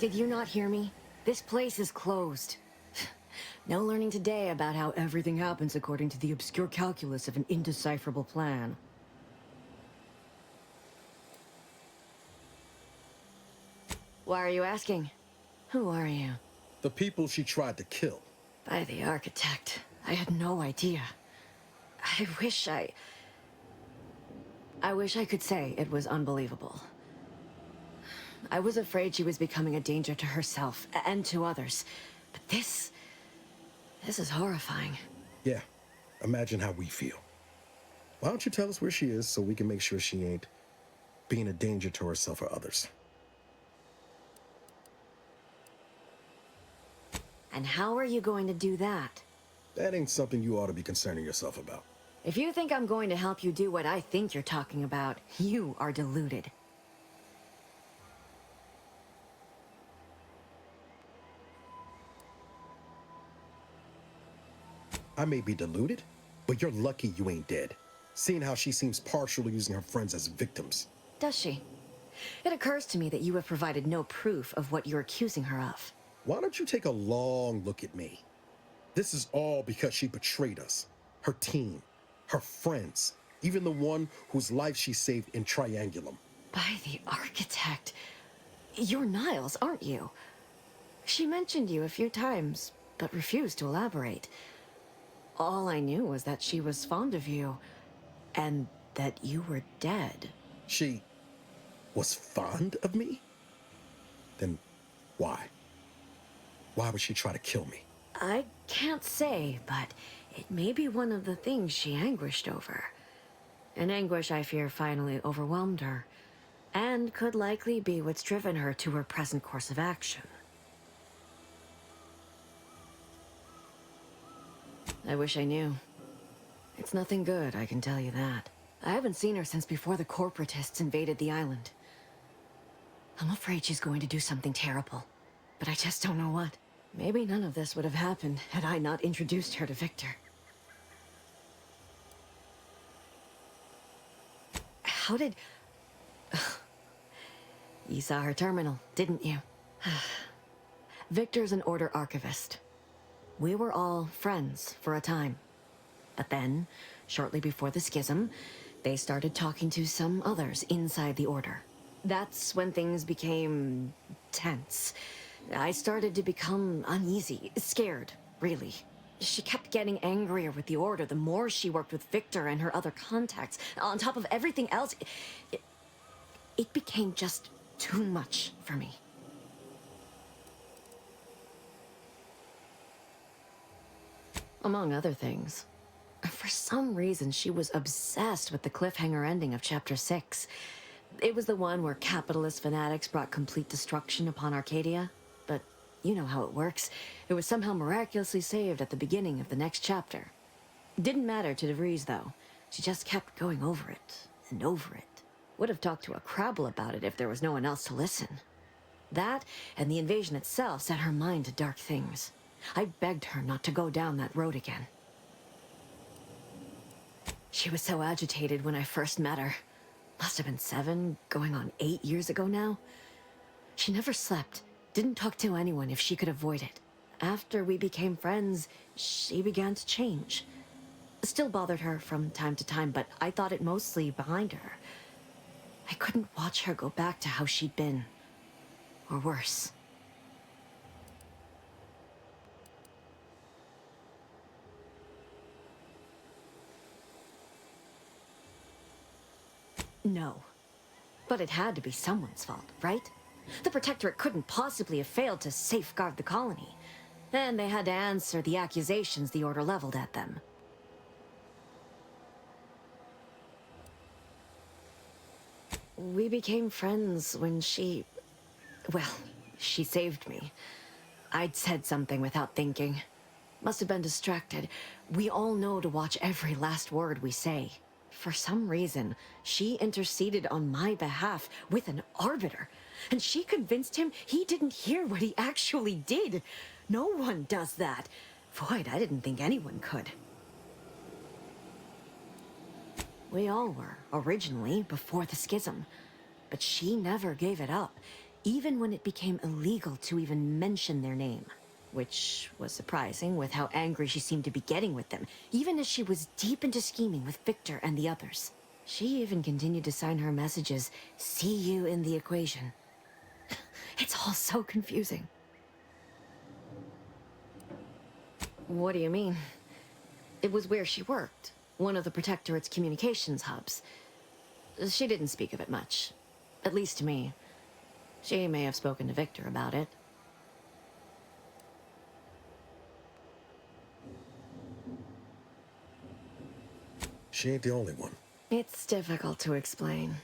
Did you not hear me? This place is closed. No learning today about how everything happens according to the obscure calculus of an indecipherable plan. Why are you asking? Who are you? The people she tried to kill. By the architect. I had no idea. I wish I could say it was unbelievable. I was afraid she was becoming a danger to herself and to others. But this is horrifying. Yeah, imagine how we feel. Why don't you tell us where she is so we can make sure she ain't being a danger to herself or others? And how are you going to do that? That ain't something you ought to be concerning yourself about. If you think I'm going to help you do what I think you're talking about, you are deluded. I may be deluded, but you're lucky you ain't dead. Seeing how she seems partial to using her friends as victims. Does she? It occurs to me that you have provided no proof of what you're accusing her of. Why don't you take a long look at me? This is all because she betrayed us. Her team, her friends, even the one whose life she saved in Triangulum. By the architect. You're Niles, aren't you? She mentioned you a few times, but refused to elaborate. All I knew was that she was fond of you, and that you were dead. She was fond of me? Then why? Why would she try to kill me? I can't say, but it may be one of the things she anguished over. An anguish I fear finally overwhelmed her, and could likely be what's driven her to her present course of action. I wish I knew. It's nothing good, I can tell you that. I haven't seen her since before the corporatists invaded the island. I'm afraid she's going to do something terrible, but I just don't know what. Maybe none of this would have happened had I not introduced her to Victor. How did... You saw her terminal, didn't you? Victor's an Order archivist. We were all friends for a time. But then, shortly before the schism, they started talking to some others inside the Order. That's when things became tense. I started to become uneasy, scared, really. She kept getting angrier with the Order the more she worked with Victor and her other contacts. On top of everything else, it became just too much for me. Among other things. For some reason, she was obsessed with the cliffhanger ending of Chapter 6. It was the one where capitalist fanatics brought complete destruction upon Arcadia. But you know how it works. It was somehow miraculously saved at the beginning of the next chapter. Didn't matter to DeVries, though. She just kept going over it and over it. Would have talked to a Crabble about it if there was no one else to listen. That, and the invasion itself, set her mind to dark things. I begged her not to go down that road again. She was so agitated when I first met her. Must have been 7, going on 8 years ago now. She never slept, didn't talk to anyone if she could avoid it. After we became friends, she began to change. Still bothered her from time to time, but I thought it mostly behind her. I couldn't watch her go back to how she'd been. Or worse. No. But it had to be someone's fault, right? The Protectorate couldn't possibly have failed to safeguard the colony. And they had to answer the accusations the Order leveled at them. We became friends when she... Well, she saved me. I'd said something without thinking. Must have been distracted. We all know to watch every last word we say. For some reason, she interceded on my behalf with an arbiter. And she convinced him he didn't hear what he actually did. No one does that. Void, I didn't think anyone could. We all were, originally, before the schism. But she never gave it up, even when it became illegal to even mention their name. Which was surprising with how angry she seemed to be getting with them, even as she was deep into scheming with Victor and the others. She even continued to sign her messages, "See you in the equation." It's all so confusing. What do you mean? It was where she worked, one of the Protectorate's communications hubs. She didn't speak of it much, at least to me. She may have spoken to Victor about it. She ain't the only one. It's difficult to explain.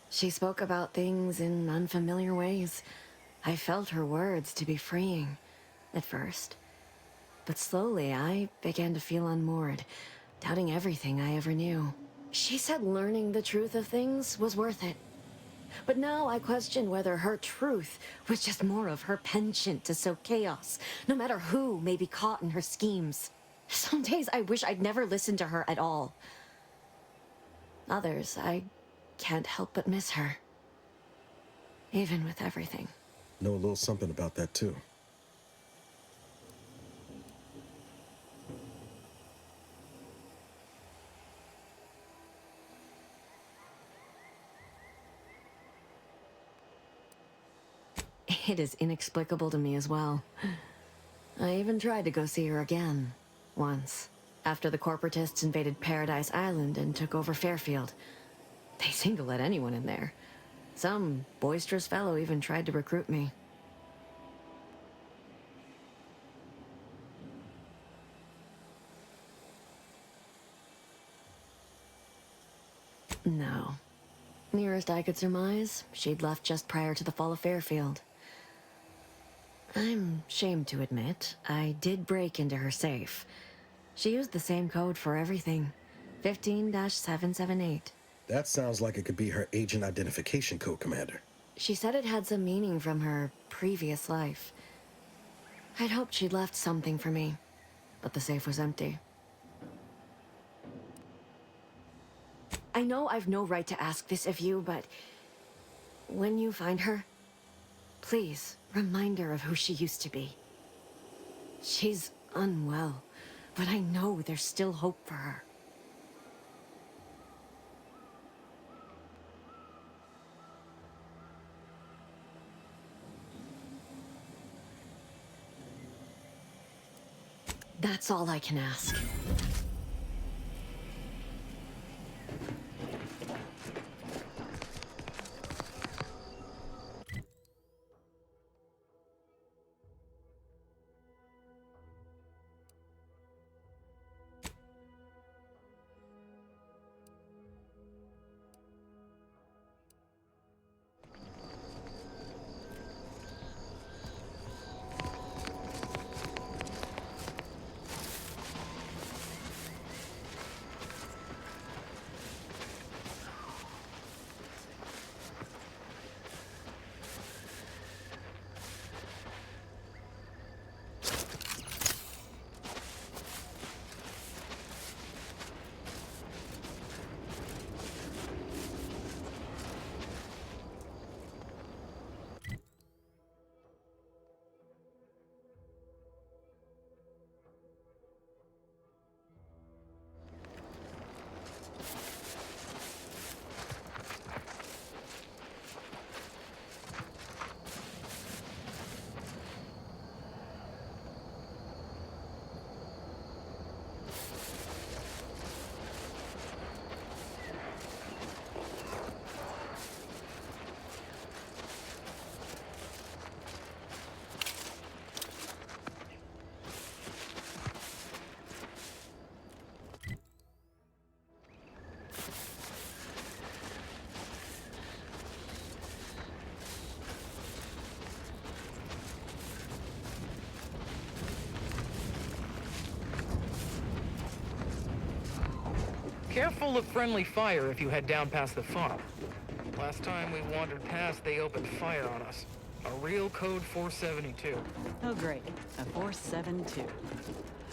She spoke about things in unfamiliar ways. I felt her words to be freeing. at first. But slowly, I began to feel unmoored, doubting everything I ever knew. She said learning the truth of things was worth it. But now I question whether her truth was just more of her penchant to sow chaos, no matter who may be caught in her schemes. Some days I wish I'd never listened to her at all. Others, I can't help but miss her. Even with everything. Know a little something about that, too. It is inexplicable to me as well. I even tried to go see her again, once, after the corporatists invaded Paradise Island and took over Fairfield. They seemed to let anyone in there. Some boisterous fellow even tried to recruit me. No. Nearest I could surmise, she'd left just prior to the fall of Fairfield. I'm ashamed to admit, I did break into her safe. She used the same code for everything. 15-778. That sounds like it could be her agent identification code, Commander. She said it had some meaning from her previous life. I'd hoped she'd left something for me, but the safe was empty. I know I've no right to ask this of you, but when you find her, please remind her of who she used to be. She's unwell, but I know there's still hope for her. That's all I can ask. Careful of friendly fire if you head down past the farm. Last time we wandered past, they opened fire on us. A real code 472. Oh, great. A 472.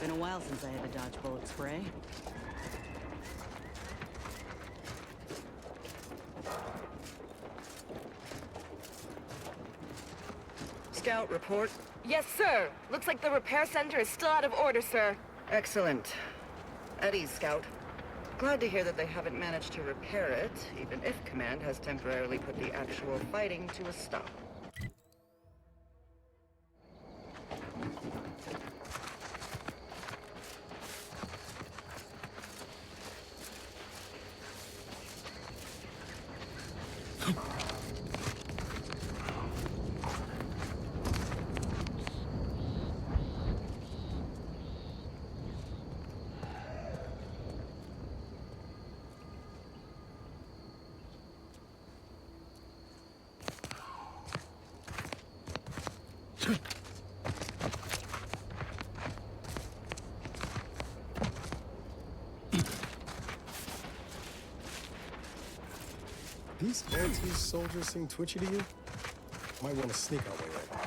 Been a while since I had to dodge bullet spray. Scout, report. Yes, sir. Looks like the repair center is still out of order, sir. Excellent. At ease, Scout. Glad to hear that they haven't managed to repair it, even if Command has temporarily put the actual fighting to a stop. These anti-soldiers seem twitchy to you? Might want to sneak our way in.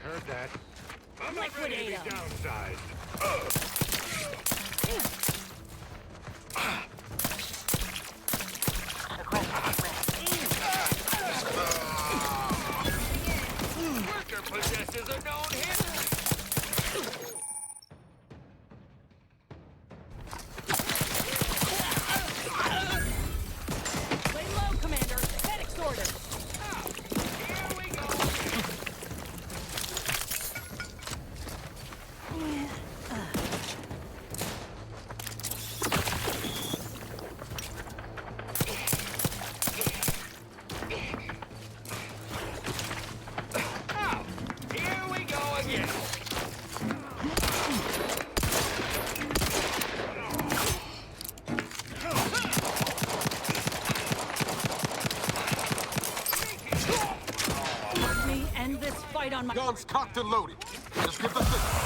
Heard that. I'm not ready to be downsized. Worker possesses a known hit. Lay low, Commander. Medics ordered. Here we go. Here we go again. Let me end this fight on my... Guns cocked and loaded. Just get the signal.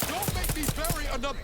Don't make me bury another.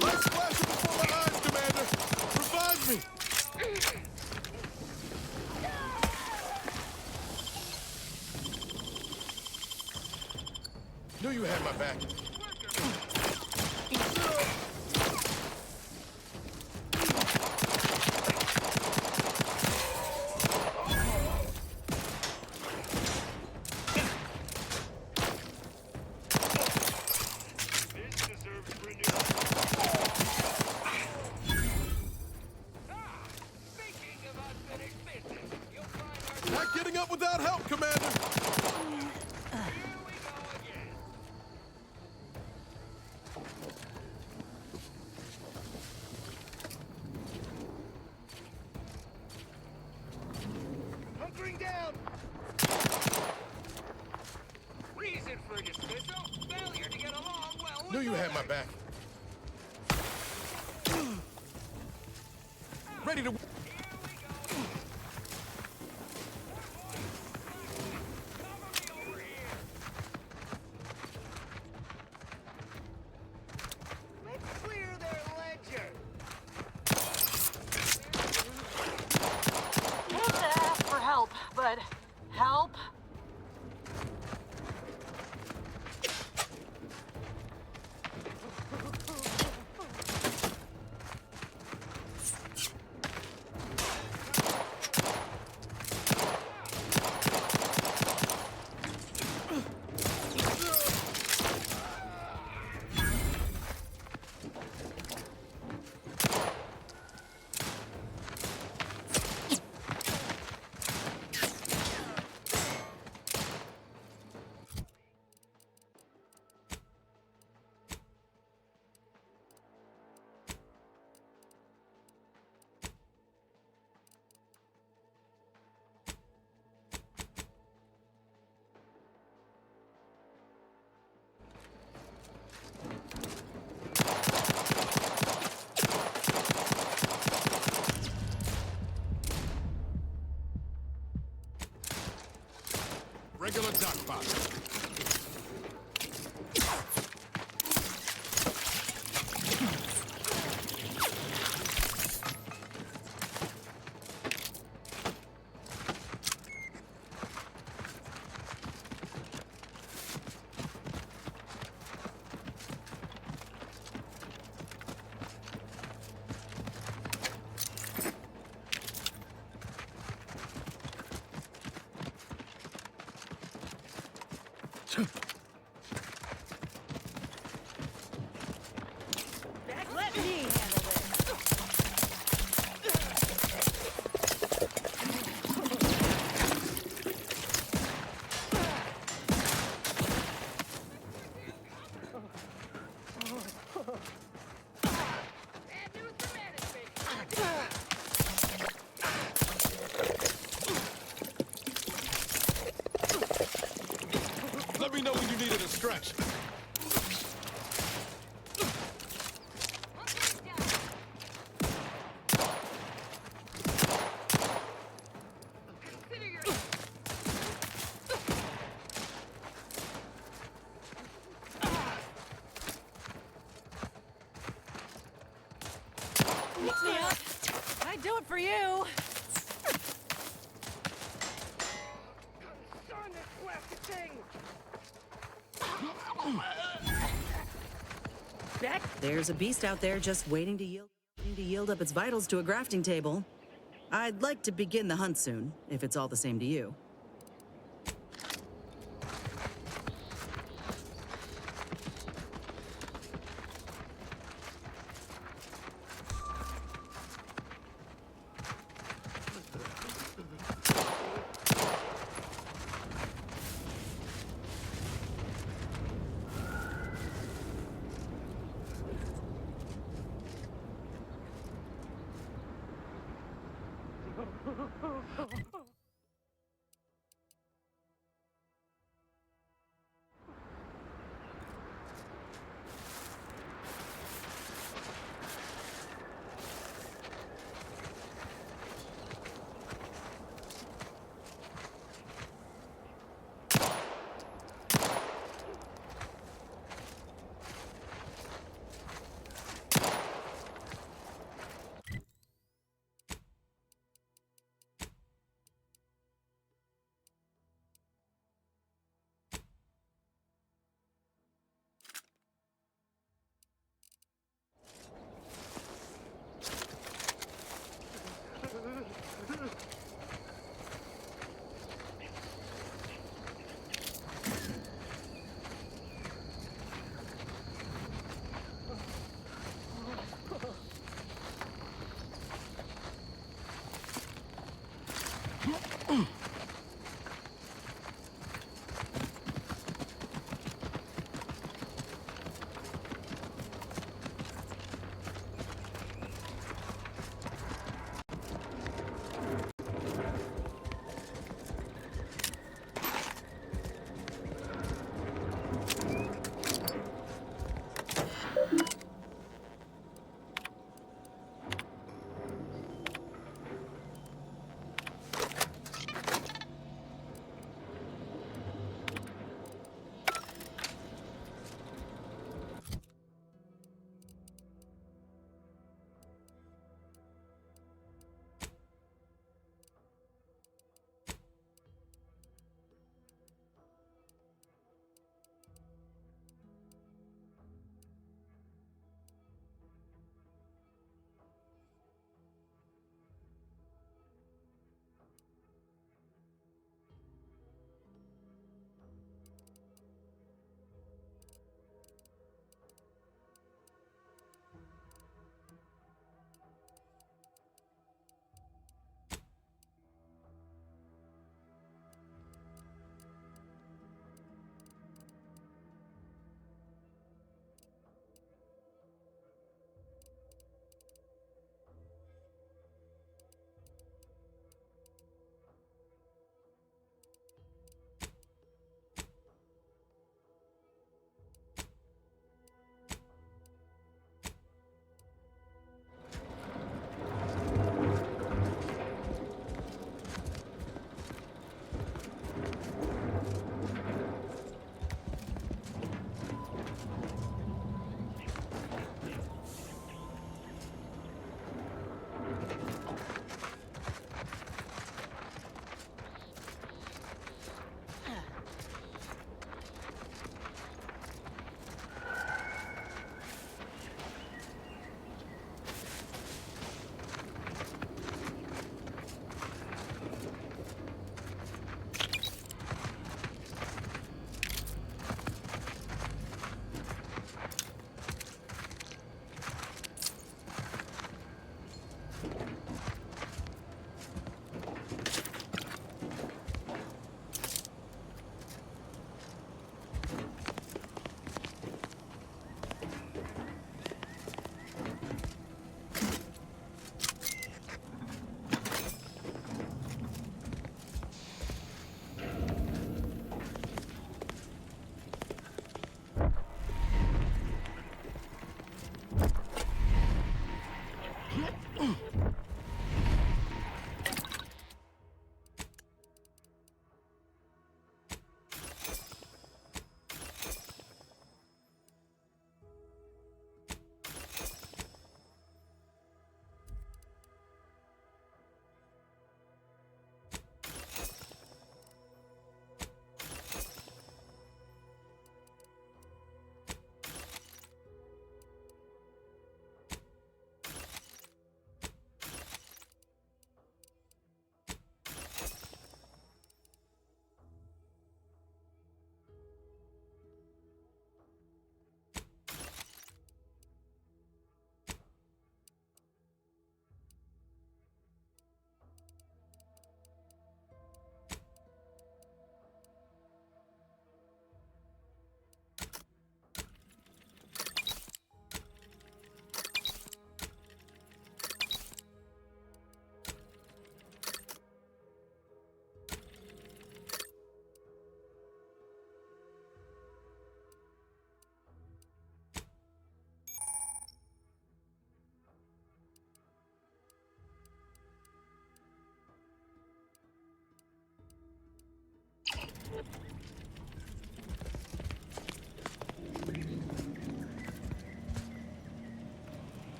Let's flash it before my eyes, Commander. Revive me. Knew you had my back. This deserves renewal. Speaking of unfinished business, you'll find our... Not getting up without help, Commander. Here we go again. down! Reason for dismissal? Failure to get along well with Knew you had my back. Ready to... Let's clear their ledger. Hate to ask for help, but help? Regular duck box. Let me handle this. Let me know when you needed a stretch. Mix me up. I'd do it for you. Darn this plastic thing! Beck, there's a beast out there just waiting to yield up its vitals to a grafting table. I'd like to begin the hunt soon, if it's all the same to you.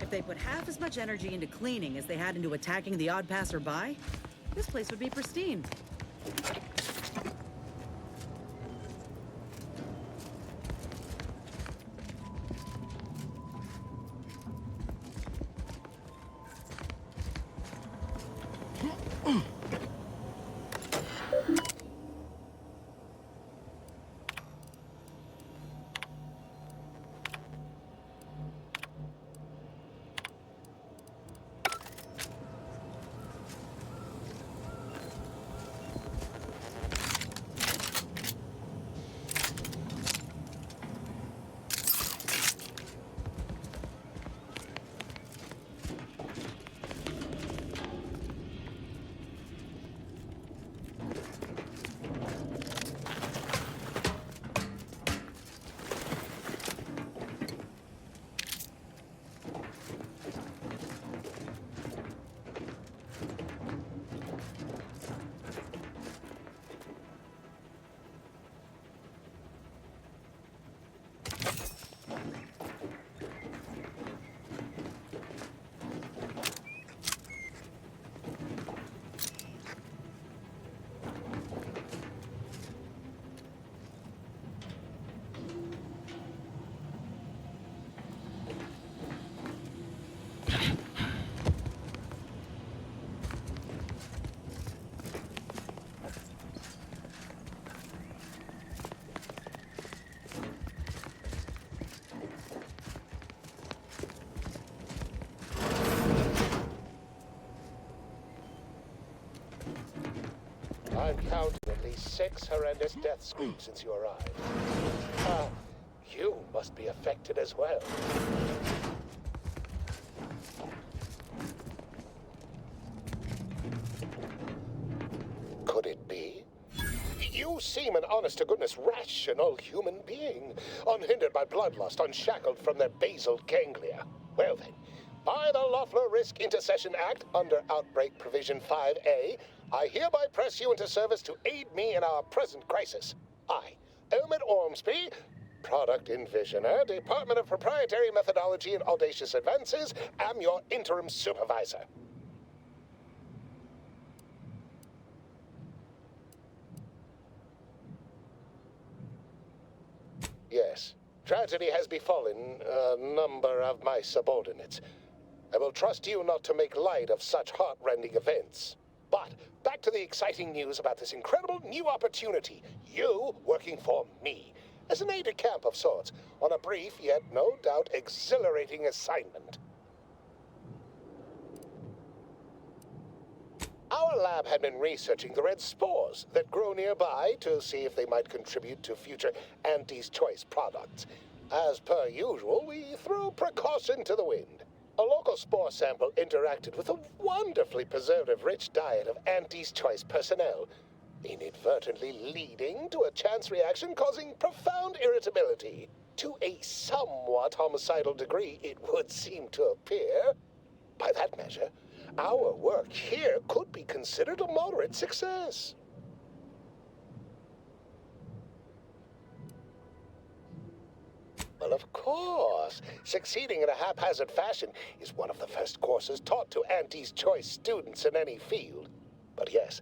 If they put half as much energy into cleaning as they had into attacking the odd passerby, this place would be pristine. I've counted at least 6 horrendous death screams since you arrived. You must be affected as well. Could it be? You seem an honest-to-goodness rational human being, unhindered by bloodlust, unshackled from their basal ganglia. Well then, by the Loeffler Risk Intercession Act, under Outbreak Provision 5A, I hereby press you into service to aid me in our present crisis. I, Omid Ormsby, Product Envisioner, Department of Proprietary Methodology and Audacious Advances, am your interim supervisor. Yes, Tragedy has befallen a number of my subordinates. I will trust you not to make light of such heart-rending events. But back to the exciting news about this incredible new opportunity. You working for me, as an aide-de-camp of sorts, on a brief yet no doubt exhilarating assignment. Our lab had been researching the red spores that grow nearby to see if they might contribute to future Auntie's Choice products. As per usual, we threw precaution to the wind. A local spore sample interacted with a wonderfully preservative-rich diet of Auntie's Choice personnel, inadvertently leading to a chance reaction causing profound irritability. To a somewhat homicidal degree, it would seem to appear. By that measure, our work here could be considered a moderate success. Well, of course. Succeeding in a haphazard fashion is one of the first courses taught to Auntie's Choice students in any field. But yes,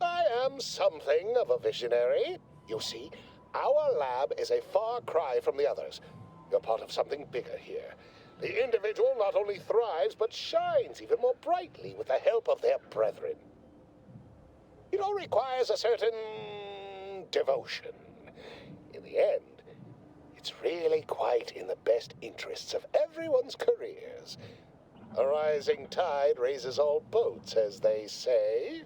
I am something of a visionary. You see, our lab is a far cry from the others. You're part of something bigger here. The individual not only thrives, but shines even more brightly with the help of their brethren. It all requires a certain devotion. In the end, it's really quite in the best interests of everyone's careers. A rising tide raises all boats, as they say.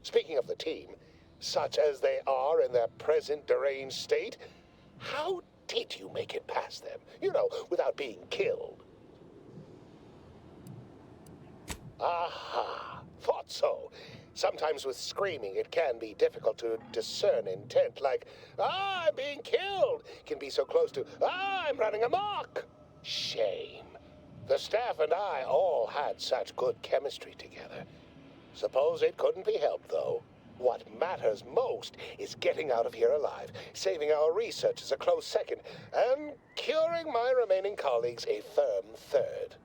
Speaking of the team, such as they are in their present deranged state, how did you make it past them? You know, without being killed. Aha, thought so. Sometimes with screaming, it can be difficult to discern intent, like, "Ah, I'm being killed," can be so close to, "Ah, I'm running amok." Shame. The staff and I all had such good chemistry together. Suppose it couldn't be helped, though. What matters most is getting out of here alive, saving our researchers a close second, and curing my remaining colleagues a firm third.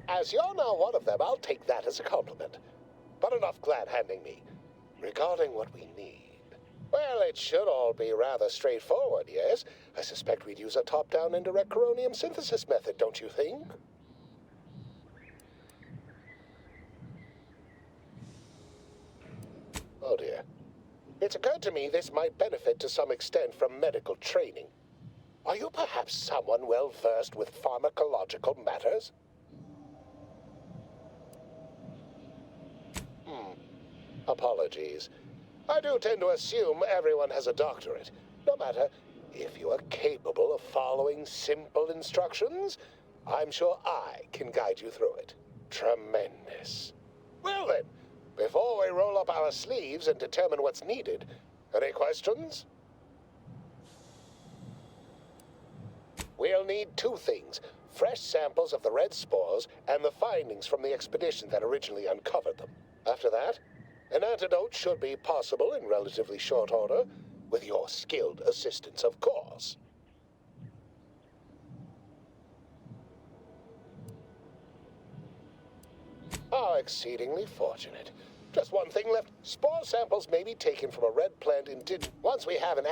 As you're now one of them, I'll take that as a compliment. But enough glad-handing me. Regarding what we need, well, it should all be rather straightforward, yes? I suspect we'd use a top-down indirect coronium synthesis method, don't you think? Oh dear. It's occurred to me this might benefit to some extent from medical training. Are you perhaps someone well-versed with pharmacological matters? Apologies. I do tend to assume everyone has a doctorate. No matter, if you are capable of following simple instructions, I'm sure I can guide you through it. Tremendous. Well then, before we roll up our sleeves and determine what's needed, any questions? We'll need two things: fresh samples of the red spores and the findings from the expedition that originally uncovered them. After that, an antidote should be possible in relatively short order, with your skilled assistance, of course. How exceedingly fortunate. Just one thing left. Spore samples may be taken from a red plant in Once we have an